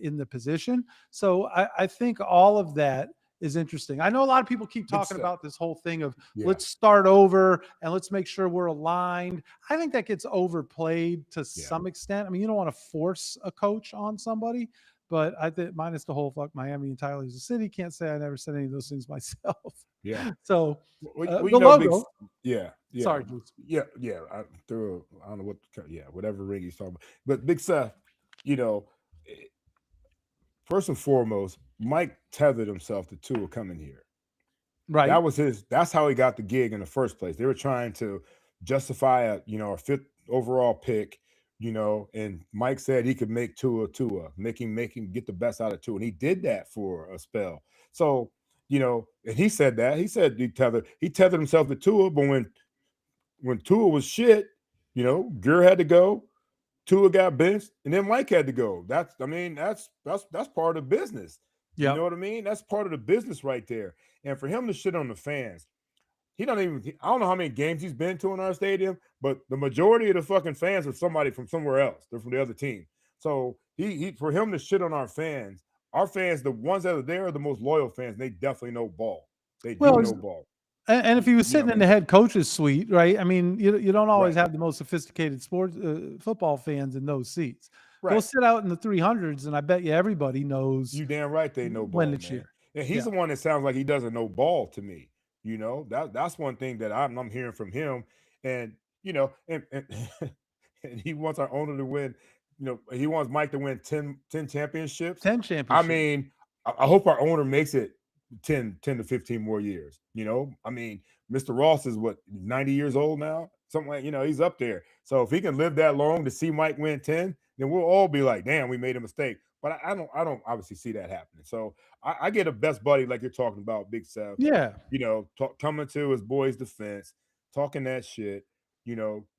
in the position? So I think all of that is interesting. I know a lot of people keep talking about this whole thing of let's start over and let's make sure we're aligned. I think that gets overplayed to some extent. I mean, you don't want to force a coach on somebody. But I think minus the whole fuck Miami entirely as a city, can't say I never said any of those things myself. Yeah. So we the know logo. Yeah. Sorry, Bruce. Yeah. I don't know what. Whatever ring he's talking about. But Big Seth, first and foremost, Mike tethered himself to Tua coming here. Right. That's how he got the gig in the first place. They were trying to justify a 5th overall pick. And Mike said he could make Tua, make him get the best out of Tua. And he did that for a spell. So, and he said that. He said he tethered himself to Tua, but when Tua was shit, Gurr had to go, Tua got benched, and then Mike had to go. That's part of business. Yep. You know what I mean? That's part of the business right there. And for him to shit on the fans, I don't know how many games he's been to in our stadium, but the majority of the fucking fans are somebody from somewhere else. They're from the other team. So he for him to shit on our fans, the ones that are there are the most loyal fans. They definitely know ball. They do know ball. And if he was sitting in the head coach's suite, right? I mean, you don't always have the most sophisticated sports football fans in those seats. Right. They'll sit out in the 300s, and I bet you everybody knows. You damn right they know ball, when to cheer. And he's the one that sounds like he doesn't know ball to me. That's one thing that I'm hearing from him. And, and he wants our owner to win, he wants Mike to win 10 championships. 10 championships. I mean, I hope our owner makes it 10 to 15 more years. I mean, Mr. Ross is 90 years old now? Something like, he's up there. So if he can live that long to see Mike win 10, then we'll all be like, damn, we made a mistake. But I don't obviously see that happening. So I get a best buddy like you're talking about, Big Seth. Yeah. Coming to his boy's defense, talking that shit.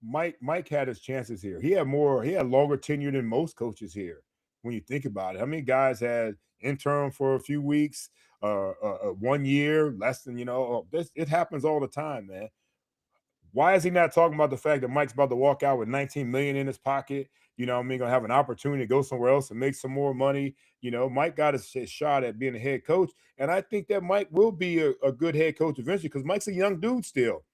Mike had his chances here. He had longer tenure than most coaches here. When you think about it, how many guys had interim for a few weeks, 1 year, less than, it happens all the time, man. Why is he not talking about the fact that Mike's about to walk out with $19 million in his pocket? Gonna have an opportunity to go somewhere else and make some more money. Mike got a shot at being a head coach. And I think that Mike will be a good head coach eventually because Mike's a young dude still.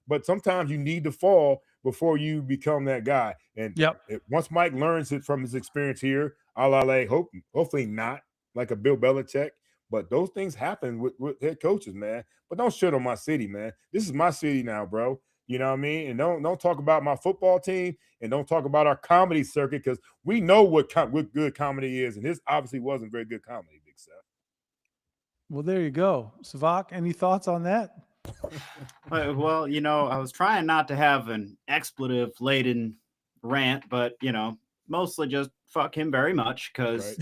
But sometimes you need to fall before you become that guy. And once Mike learns it from his experience here, hopefully not like a Bill Belichick. But those things happen with head coaches, man. But don't shit on my city, man. This is my city now, bro. You know what I mean? And don't talk about my football team and don't talk about our comedy circuit because we know what good comedy is. And this obviously wasn't very good comedy, Big Seth. Well, there you go. Sevach, any thoughts on that? Well, I was trying not to have an expletive-laden rant, but, mostly just fuck him very much because,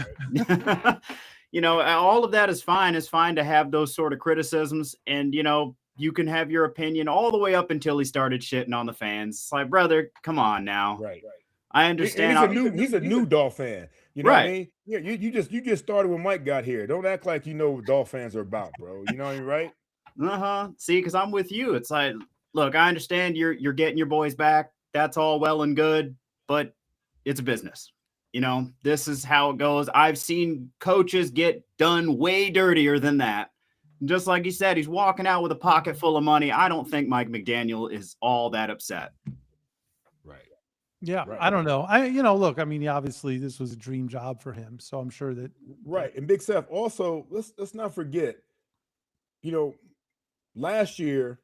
all of that is fine. It's fine to have those sort of criticisms and, you can have your opinion all the way up until he started shitting on the fans. It's like, brother, come on now. Right. I understand. He's a new Dolphin fan. You know what I Right. mean? Yeah, you just started when Mike got here. Don't act like you know what Dolph fans are about, bro. You know what I mean, right? See, because I'm with you. It's like, look, I understand you're getting your boys back. That's all well and good, but it's a business. You know, this is how it goes. I've seen coaches get done way dirtier than that. Just like you said, he's walking out with a pocket full of money. I don't think Mike McDaniel is all that upset. Right. Yeah, Right. I don't know. Look, I mean, obviously this was a dream job for him, so I'm sure that. Right. And Big Seth, also, let's not forget, you know, last year,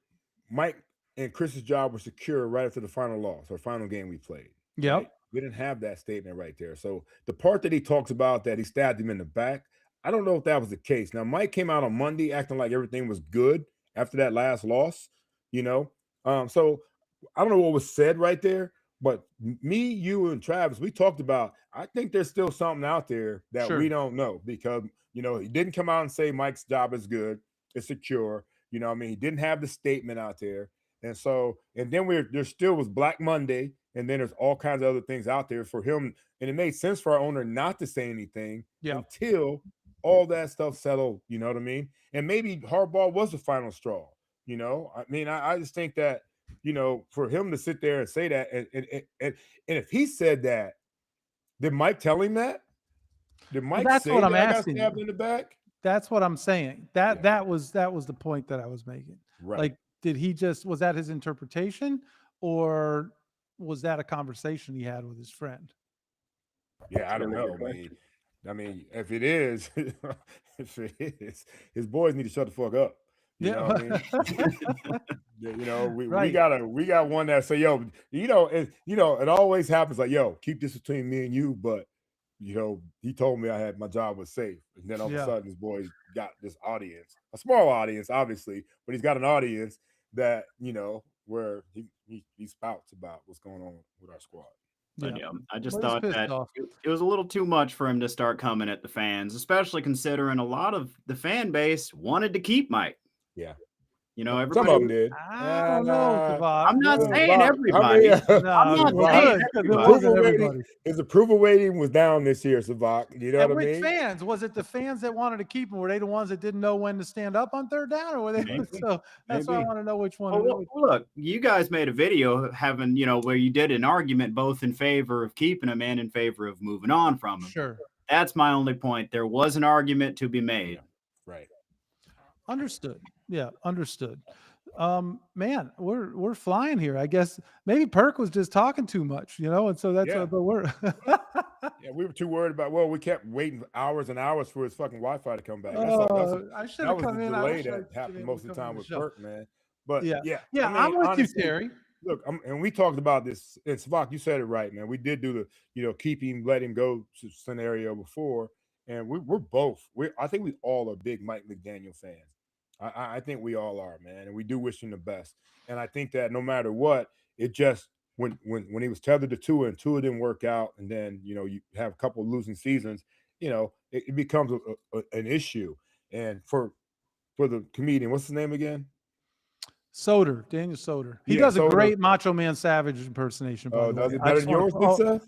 Mike and Chris's job was secure right after the final loss or final game we played. Yep. Right? We didn't have that statement right there. So the part that he talks about that he stabbed him in the back, I don't know if that was the case. Now, Mike came out on Monday acting like everything was good after that last loss, you know. So I don't know what was said right there, but me, you, and Travis, we talked about, I think there's still something out there that Sure. we don't know because, you know, he didn't come out and say Mike's job is good, it's secure. You know what I mean? He didn't have the statement out there. And so, and then there still was Black Monday, and then there's all kinds of other things out there for him. And it made sense for our owner not to say anything until all that stuff settled, you know what I mean? And maybe Harbaugh was the final straw, you know? I mean, I just think that, you know, for him to sit there and say that, and if he said that, did Mike tell him that? Did Mike that's say what that I'm I got asking stabbed you. in the back? That's what I'm saying. That was the point that I was making. Right. Like, was that his interpretation, or was that a conversation he had with his friend? Yeah, I don't know. I mean, if it is, his boys need to shut the fuck up. You know what I mean? You know, we got one that say, yo, it always happens like, yo, keep this between me and you, but you know, he told me my job was safe. And then all of a sudden his boys got this audience, a small audience, obviously, but he's got an audience that, you know, where he spouts about what's going on with our squad. But I just thought that it was a little too much for him to start coming at the fans, especially considering a lot of the fan base wanted to keep Mike. Yeah. You know, some of them did. I don't know, I'm not saying everybody. I'm not saying everybody. His approval rating was down this year, Sevach. You know what I mean? Which fans? Was it the fans that wanted to keep him? Were they the ones that didn't know when to stand up on third down, or were they? So that's why I want to know which one. Well, look, you guys made a video having, you know, where you did an argument both in favor of keeping him and in favor of moving on from him. Sure. That's my only point. There was an argument to be made. Right. Understood. Yeah, understood. Man, we're flying here. I guess maybe Perk was just talking too much, you know, and so that's but we're yeah, we were too worried about. Well, we kept waiting hours and hours for his fucking Wi-Fi to come back. I should have come in. Delay that happened most of the time with Perk, man. But yeah, I mean, I'm with honestly, you, Terry. Look, and we talked about this. And Sevach, you said it right, man. We did do the, you know, keep him, let him go scenario before, and we're both. I think we all are big Mike McDaniel fans. I think we all are, man, and we do wish him the best. And I think that no matter what, it just when he was tethered to Tua and Tua didn't work out, and then you know you have a couple of losing seasons, you know it becomes an issue. And for the comedian, what's his name again? Soder, Daniel Soder. He does a great Macho Man Savage impersonation. Oh, does it better than yours, Seth?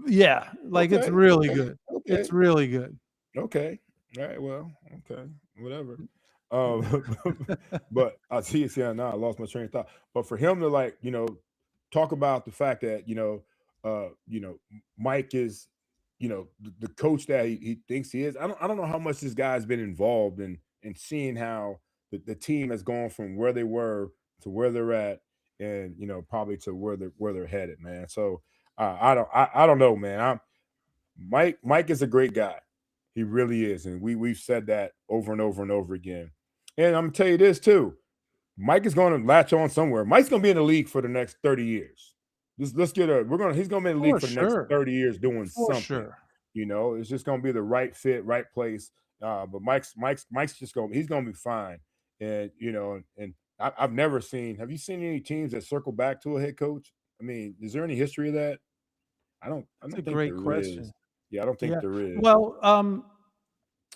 Yeah, like it's really good. Okay. It's really good. Okay. All right. Well. Okay. Whatever. But I see now I lost my train of thought. But for him to, like, you know, talk about the fact that, you know, Mike is, you know, the coach that he thinks he is. I don't know how much this guy's been involved in seeing how the team has gone from where they were to where they're at, and you know, probably to where they're headed, man. So I don't know, man. Mike is a great guy. He really is, and we've said that over and over and over again. And I'm gonna tell you this too. Mike is going to latch on somewhere. Mike's going to be in the league for the next 30 years. He's going to be in the league for the next 30 years doing something. Sure. You know, it's just going to be the right fit, right place. But Mike's just he's going to be fine. And, you know, and I've never seen, have you seen any teams that circle back to a head coach? I mean, is there any history of that? I don't think there is. Yeah, I don't think there is. Well,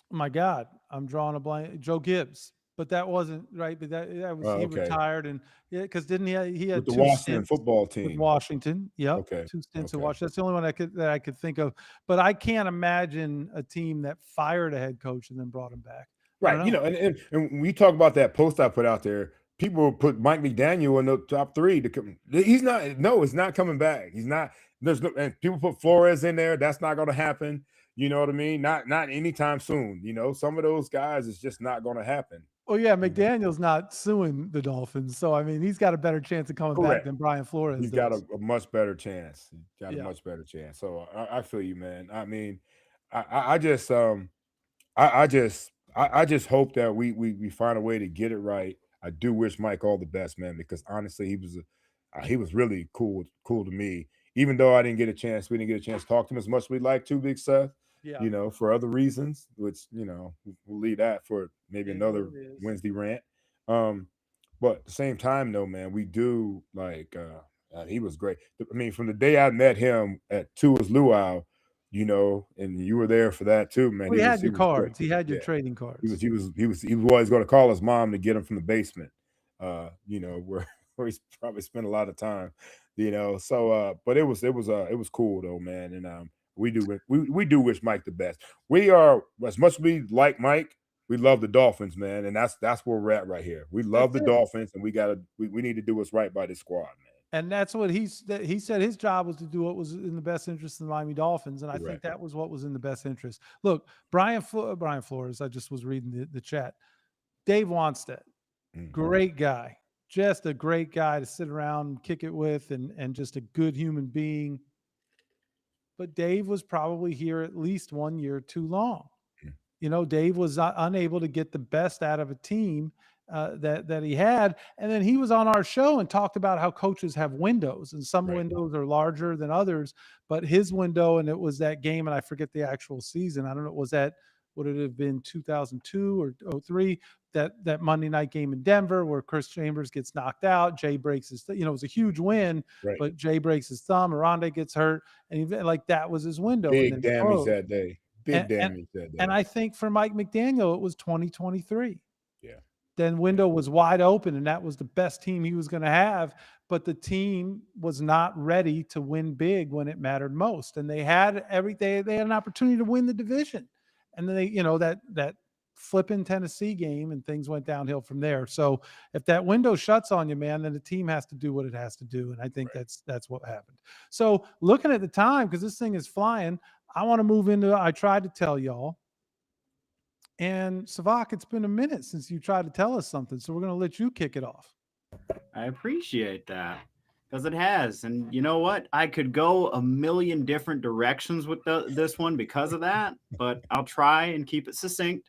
my God, I'm drawing a blank. Joe Gibbs. but that wasn't right. But that was he okay. retired, and because didn't he had With the 2 Washington stints football with team. Washington. Yep, Okay. 2 stints in Okay. Washington. That's the only one that I could think of. But I can't imagine a team that fired a head coach and then brought him back. Right. You know, and we talk about that post I put out there. People put Mike McDaniel in the top 3 to come. He's not. No, it's not coming back. He's not. There's no. And people put Flores in there. That's not going to happen. You know what I mean? Not anytime soon. You know, some of those guys is just not going to happen. Well, yeah, McDaniel's not suing the Dolphins, so I mean, he's got a better chance of coming back than Brian Flores. He's got a much better chance. He's got Yeah. a much better chance. So I feel you, man. I mean, I just hope that we find a way to get it right. I do wish Mike all the best, man, because honestly, he was really cool to me. Even though we didn't get a chance to talk to him as much as we'd like to, Big Seth. Yeah. You know, for other reasons, which, you know, we'll leave that for maybe another Wednesday rant. But at the same time, though, man, we do like he was great. I mean, from the day I met him at Tua's Luau, you know, and you were there for that too, man. Well, he had your cards. He had your trading cards. He was always going to call his mom to get him from the basement. You know, where he's probably spent a lot of time. You know, so but it was cool though, man, and we do wish Mike the best. We are, as much as we like Mike, we love the Dolphins, man, and that's where we're at right here. We love the Dolphins, and we need to do what's right by this squad, man. And that's what he said. His job was to do what was in the best interest of the Miami Dolphins, and I think that was what was in the best interest. Look, Brian Flores. I just was reading the chat. Dave Wanstead, great guy, just a great guy to sit around and kick it with, and just a good human being. But Dave was probably here at least 1 year too long. You know, Dave was unable to get the best out of a team that he had. And then he was on our show and talked about how coaches have windows, and some windows are larger than others. But his window, and it was that game, and I forget the actual season. I don't know. Was that, would it have been 2002 or 2003? That Monday night game in Denver where Chris Chambers gets knocked out. Jay breaks his, it was a huge win, but Jay breaks his thumb. Aranda gets hurt. And like that was his window. Big damage that day. And I think for Mike McDaniel, it was 2023. Yeah. Then window was wide open, and that was the best team he was going to have. But the team was not ready to win big when it mattered most. And they had they had an opportunity to win the division. And then they, that flipping Tennessee game, and things went downhill from there. So if that window shuts on you, man, then the team has to do what it has to do. And I think that's what happened. So looking at the time, because this thing is flying, I want to move into, I tried to tell y'all. And Sevach, it's been a minute since you tried to tell us something. So we're going to let you kick it off. I appreciate that, because it has. And you know what? I could go a million different directions with this one because of that, but I'll try and keep it succinct.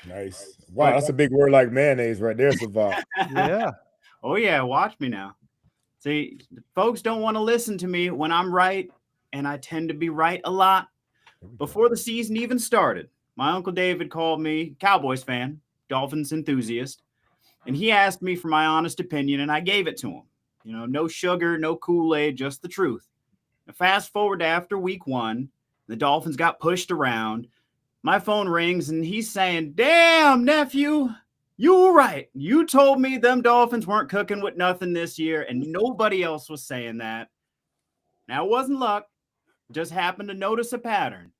Nice. Wow, that's a big word like mayonnaise right there, Sevach. Yeah. Oh, yeah. Watch me now. See, folks don't want to listen to me when I'm right, and I tend to be right a lot. Before the season even started, my Uncle David called me, Cowboys fan, Dolphins enthusiast, and he asked me for my honest opinion, and I gave it to him. You know, no sugar, no Kool-Aid, just the truth. Now, fast forward to after week 1, the Dolphins got pushed around. My phone rings, and he's saying, "Damn, nephew, you were right. You told me them Dolphins weren't cooking with nothing this year, and nobody else was saying that." Now, it wasn't luck. Just happened to notice a pattern.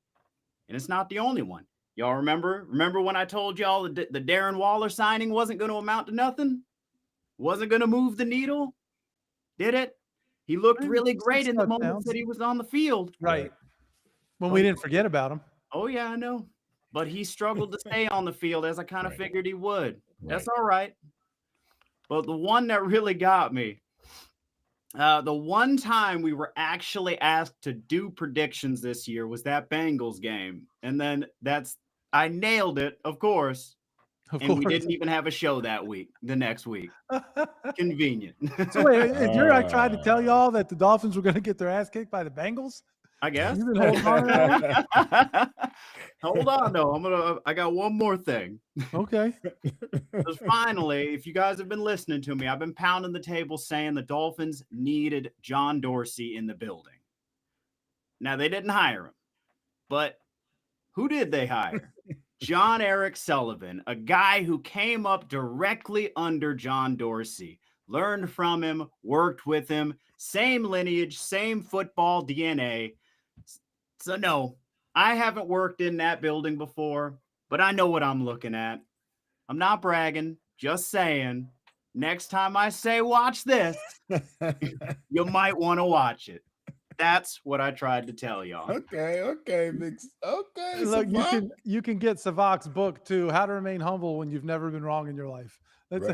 And it's not the only one. Y'all remember when I told y'all the Darren Waller signing wasn't going to amount to nothing? Wasn't going to move the needle? Did it? He looked really great in the moments that he was on the field. Right. When we didn't forget about him. Oh, yeah, I know. But he struggled to stay on the field, as I kind of figured he would. That's all right. But the one that really got me, the one time we were actually asked to do predictions this year was that Bengals game. And then I nailed it, of course. And we didn't even have a show the next week. Convenient. So wait, I tried to tell y'all that the Dolphins were going to get their ass kicked by the Bengals? I guess. You've been holding on. Hold on, though. I got one more thing. Okay. Because finally, if you guys have been listening to me, I've been pounding the table saying the Dolphins needed John Dorsey in the building. Now, they didn't hire him. But who did they hire? John-Eric Sullivan, a guy who came up directly under John Dorsey, learned from him, worked with him, same lineage, same football DNA. So no, I haven't worked in that building before, but I know what I'm looking at. I'm not bragging, just saying. Next time I say watch this, you might want to watch it. That's what I tried to tell y'all. Okay, Mix. Okay, Look, Sevach. you can get Sevach's book too, How to Remain Humble When You've Never Been Wrong in Your Life. That's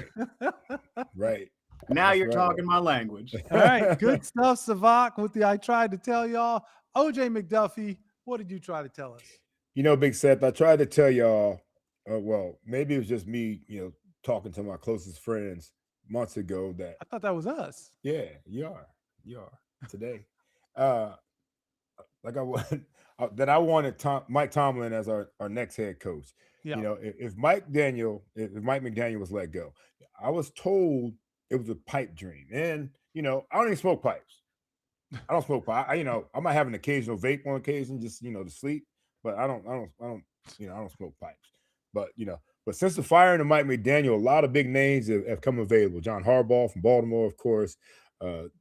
Right. Now That's you're right. talking my language. All right, good stuff, Sevach. With the I tried to tell y'all. OJ McDuffie, what did you try to tell us? Big Seth, I tried to tell y'all, well, maybe it was just me, talking to my closest friends months ago that I thought that was us. yeah, you are today. Like I wanted Mike Tomlin as our next head coach. Yeah. If Mike McDaniel was let go, I was told it was a pipe dream. And I don't even smoke pipes. I don't smoke pipe. I might have an occasional vape on occasion, just to sleep, but I don't smoke pipes. But since the firing of Mike McDaniel, a lot of big names have come available. John Harbaugh from Baltimore, of course,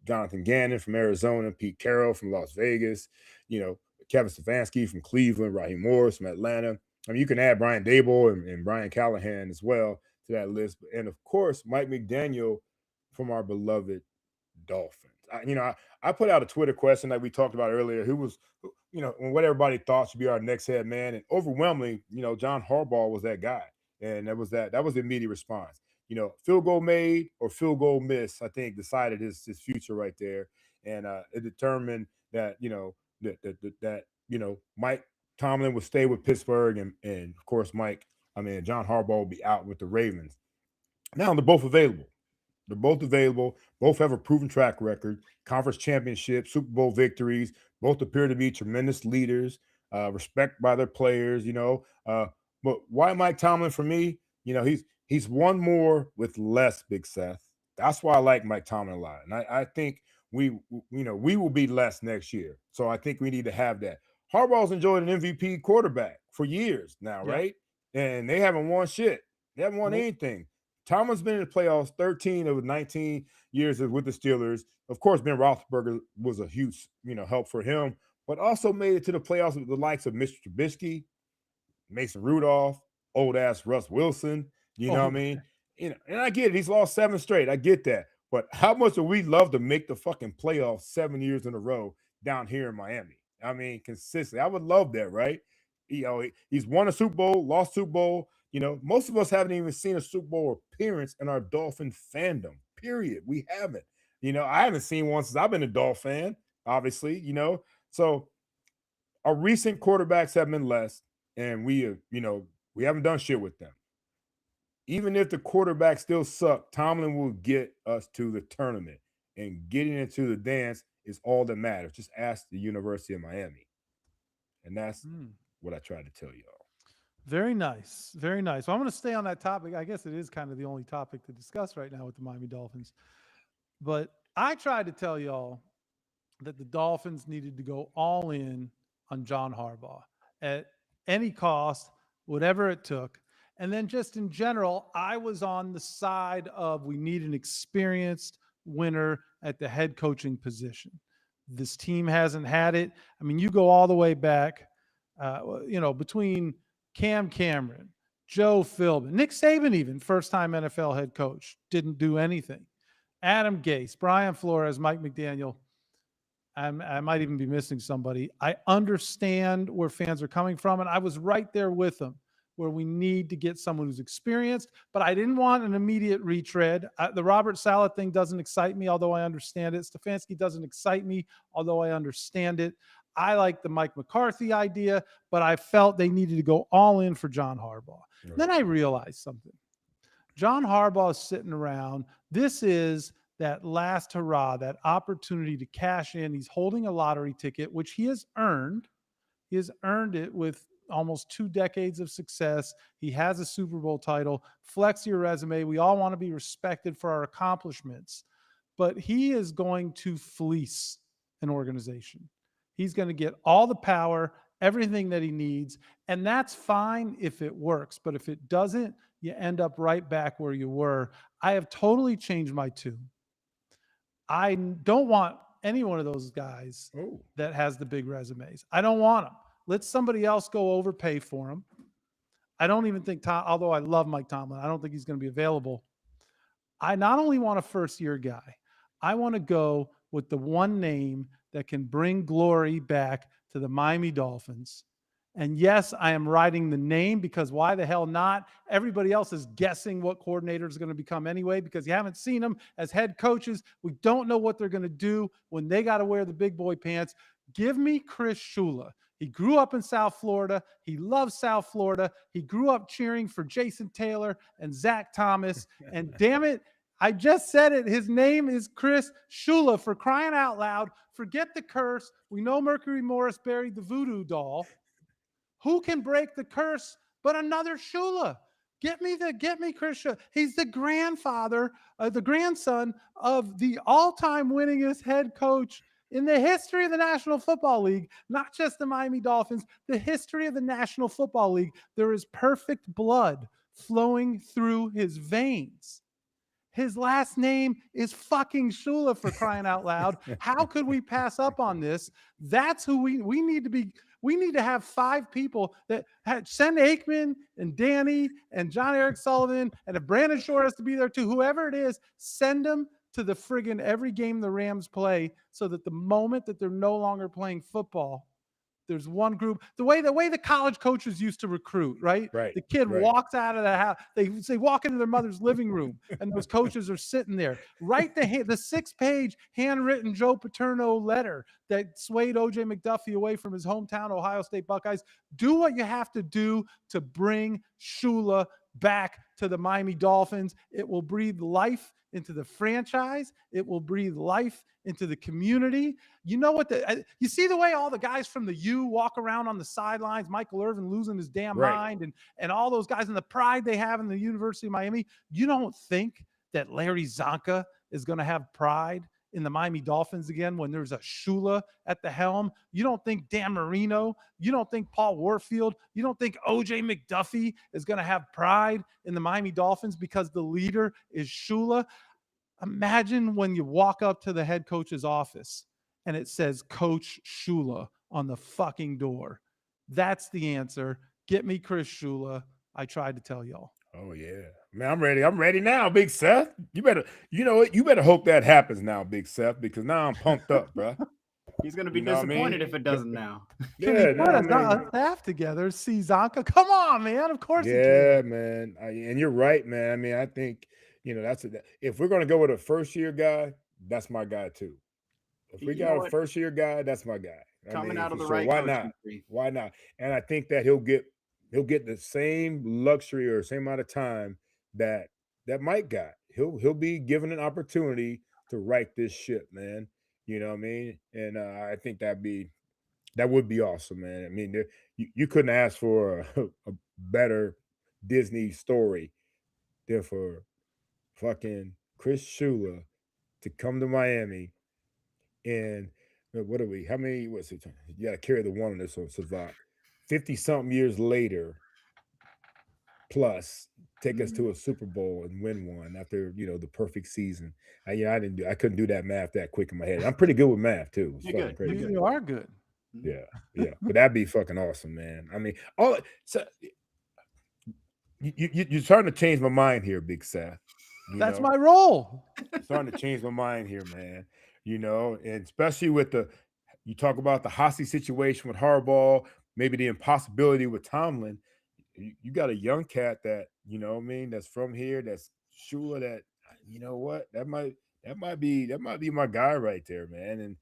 Jonathan Gannon from Arizona, Pete Carroll from Las Vegas, Kevin Stefanski from Cleveland, Raheem Morris from Atlanta. I mean, you can add Brian Dable and Brian Callahan as well to that list. And of course, Mike McDaniel from our beloved Dolphins. I put out a Twitter question that we talked about earlier. Who was, what everybody thought should be our next head man, and overwhelmingly, John Harbaugh was that guy, and that was the immediate response. Field goal made or field goal miss, I think decided his future right there, and it determined that Mike Tomlin would stay with Pittsburgh, and of course John Harbaugh will be out with the Ravens. Now they're both available. Both have a proven track record, conference championship, Super Bowl victories. Both appear to be tremendous leaders, respect by their players, But why Mike Tomlin for me? He's won more with less, Big Seth. That's why I like Mike Tomlin a lot. And I think we will be less next year. So I think we need to have that. Harbaugh's enjoyed an MVP quarterback for years now, right? And they haven't won shit. They haven't won anything. Tomlin's been in the playoffs 13 of 19 years with the Steelers. Of course, Ben Roethlisberger was a huge, help for him, but also made it to the playoffs with the likes of Mr. Trubisky, Mason Rudolph, old ass Russ Wilson. You know what I mean? And I get it. He's lost 7 straight. I get that. But how much would we love to make the fucking playoffs 7 years in a row down here in Miami? I mean, consistently. I would love that, right? He's won a Super Bowl, lost Super Bowl. Most of us haven't even seen a Super Bowl appearance in our Dolphin fandom, period. We haven't. I haven't seen one since I've been a Dolphin fan, obviously, So our recent quarterbacks have been less, and we haven't done shit with them. Even if the quarterbacks still suck, Tomlin will get us to the tournament, and getting into the dance is all that matters. Just ask the University of Miami. And that's what I tried to tell y'all. Very nice. Very nice. Well, I'm going to stay on that topic. I guess it is kind of the only topic to discuss right now with the Miami Dolphins. But I tried to tell y'all that the Dolphins needed to go all in on John Harbaugh at any cost, whatever it took. And then just in general, I was on the side of we need an experienced winner at the head coaching position. This team hasn't had it. I mean, you go all the way back, between Cam Cameron, Joe Philbin, Nick Saban, even first-time NFL head coach, didn't do anything. Adam Gase, Brian Flores, Mike McDaniel. I might even be missing somebody. I understand where fans are coming from, and I was right there with them, where we need to get someone who's experienced, but I didn't want an immediate retread. The Robert Saleh thing doesn't excite me, although I understand it. Stefanski doesn't excite me, although I understand it. I like the Mike McCarthy idea, but I felt they needed to go all in for John Harbaugh. Right. Then I realized something. John Harbaugh is sitting around. This is that last hurrah, that opportunity to cash in. He's holding a lottery ticket, which he has earned. He has earned it with almost 2 decades of success. He has a Super Bowl title. Flex your resume. We all want to be respected for our accomplishments, but he is going to fleece an organization. He's going to get all the power everything that he needs. And that's fine if it works. But if it doesn't, you end up right back where you were. I have totally changed my tune. I don't want any one of those guys that has the big resumes. I don't want them. Let somebody else go overpay for them. I don't even think although I love Mike Tomlin, I don't think he's going to be available. I not only want a first-year guy, I want to go with the one name that can bring glory back to the Miami Dolphins. And yes, I am writing the name because why the hell not? Everybody else is guessing what coordinator is going to become anyway because you haven't seen them as head coaches. We don't know what they're going to do when they got to wear the big boy pants. Give me Chris Shula. He grew up in South Florida. He loves South Florida. He grew up cheering for Jason Taylor and Zach Thomas. And damn it, I just said it. His name is Chris Shula, for crying out loud. Forget the curse. We know Mercury Morris buried the voodoo doll. Who can break the curse but another Shula? Get me Chris Shula. He's the the grandson of the all-time winningest head coach in the history of the National Football League, not just the Miami Dolphins, the history of the National Football League. There is perfect blood flowing through his veins. His last name is fucking Shula, for crying out loud. How could we pass up on this? That's who we need to be. We need to have 5 people that send Aikman and Danny and John-Eric Sullivan, and if Brandon Shore has to be there too, whoever it is, send them to the friggin' every game the Rams play so that the moment that they're no longer playing football, there's one group, the way the college coaches used to recruit, right? The kid walks out of the house. They walk into their mother's living room, and those coaches are sitting there. Write the 6-page handwritten Joe Paterno letter that swayed O.J. McDuffie away from his hometown Ohio State Buckeyes. Do what you have to do to bring Shula back to the Miami Dolphins. It will breathe life into the franchise. It will breathe life into the community. You know what? You see the way all the guys from the U walk around on the sidelines, Michael Irvin losing his damn mind, and all those guys and the pride they have in the University of Miami. You don't think that Larry Zonka is going to have pride in the Miami Dolphins again when there's a Shula at the helm? You don't think Dan Marino, you don't think Paul Warfield, you don't think O.J. McDuffie is going to have pride in the Miami Dolphins because the leader is Shula? Imagine when you walk up to the head coach's office and it says Coach Shula on the fucking door. That's the answer. Get me Chris Shula. I tried to tell y'all. Oh yeah, man, I'm ready. I'm ready now, Big Seth. You better hope that happens now, Big Seth, because now I'm pumped up, bro. He's going to be disappointed if it doesn't now. Can he put a staff together? See Zonka? Come on, man. Of course he can. Yeah, man. And you're right, man. I mean, I think, if we're going to go with a first-year guy, that's my guy too. If we got a first-year guy, that's my guy. Coming out of the right. Why not? Why not? And I think that he'll get the same luxury or same amount of time that Mike got. He'll be given an opportunity to right this ship, man. You know what I mean? And I think that would be awesome, man. I mean, you couldn't ask for a better Disney story than for fucking Chris Shula to come to Miami. And what are we? How many? What's it? You got to carry the one on this one, Sevach. 50-something years later, plus take us to a Super Bowl and win one after the perfect season. I couldn't do that math that quick in my head. I'm pretty good with math too. You're good. You are good. Yeah, but that'd be fucking awesome, man. I mean, you're starting to change my mind here, Big Seth. That's my role. Starting to change my mind here, man. And especially with you talk about the Hossie situation with Harbaugh, maybe the impossibility with Tomlin. You got a young cat that, that's from here, that's Shula, that, that might be my guy right there, man. And,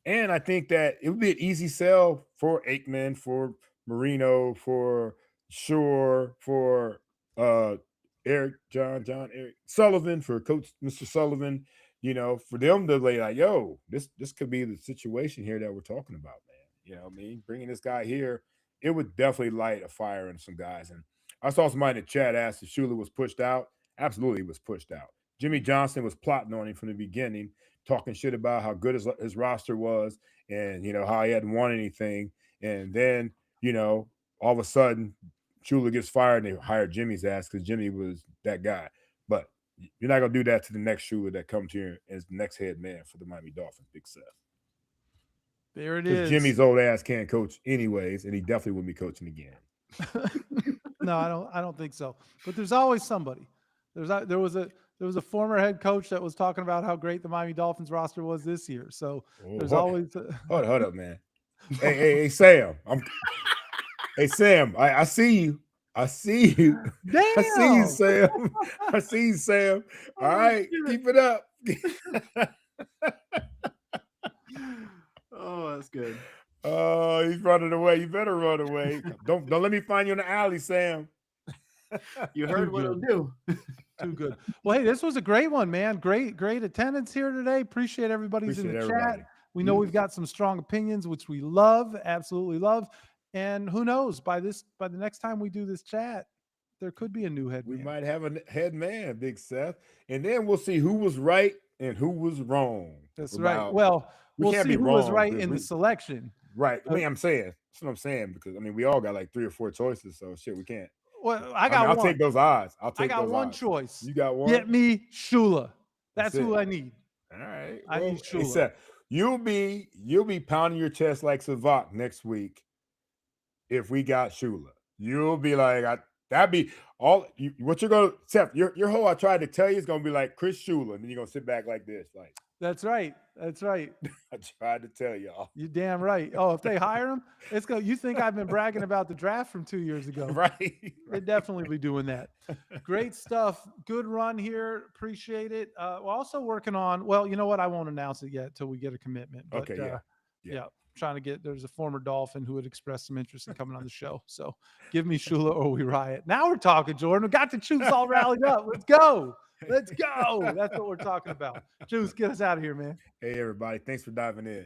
and I think that it would be an easy sell for Aikman, for Marino, for Shore, for John-Eric Sullivan, for Coach Mr. Sullivan, for them to like, yo, this could be the situation here that we're talking about, man. You know what I mean? Bringing this guy here, it would definitely light a fire in some guys. And I saw somebody in the chat ask if Shula was pushed out. Absolutely, he was pushed out. Jimmy Johnson was plotting on him from the beginning, talking shit about how good his roster was and how he hadn't won anything. And then, all of a sudden, Shula gets fired and they hire Jimmy's ass because Jimmy was that guy. But you're not gonna do that to the next Shula that comes here as the next head man for the Miami Dolphins, Big Seth. There it is. Jimmy's old ass can't coach anyways, and he definitely wouldn't be coaching again. No, I don't think so. But there's always somebody. There was a former head coach that was talking about how great the Miami Dolphins roster was this year. So there's always hold up, man. hey, Sam. Hey, Sam. I see you. I see you. Damn! I see you, Sam. I see you, Sam. All right, keep it up. Oh, that's good. Oh, he's running away. You better run away. Don't let me find you in the alley, Sam. You heard what it'll do. Too good. Well, hey, this was a great one, man. Great attendance here today. Appreciate everybody's in the chat. We know we've got some strong opinions, which we love, absolutely love. And who knows, by the next time we do this chat, there could be a new head man. We might have a head man, Big Seth. And then we'll see who was right and who was wrong. That's right. Well, we'll see who was right in the selection. Right. I mean, that's what I'm saying, because we all got like 3 or 4 choices, so shit, we can't. Well, I'll take those odds. I got one choice. You got one? Get me Shula. That's who I need. All right. I need Shula. Hey, Seth, you'll be pounding your chest like Sevach next week if we got Shula. You'll be like, that'd be all. What you're gonna, Seth? Your whole I tried to tell you is gonna be like Chris Shula, and then you're gonna sit back like this, like. That's right. That's right. I tried to tell y'all. You damn right. Oh, if they hire him, it's go. You think I've been bragging about the draft from 2 years ago? Right. They'd definitely be doing that. Great stuff. Good run here. Appreciate it. We're also working on. Well, you know what? I won't announce it yet till we get a commitment. But, okay. Yeah. Trying to get. There's a former Dolphin who had expressed some interest in coming on the show. So give me Shula or we riot. Now we're talking, Jordan. We got the troops all rallied up. Let's go. Let's go. That's what we're talking about. Juice, get us out of here, man. Hey, everybody. Thanks for diving in.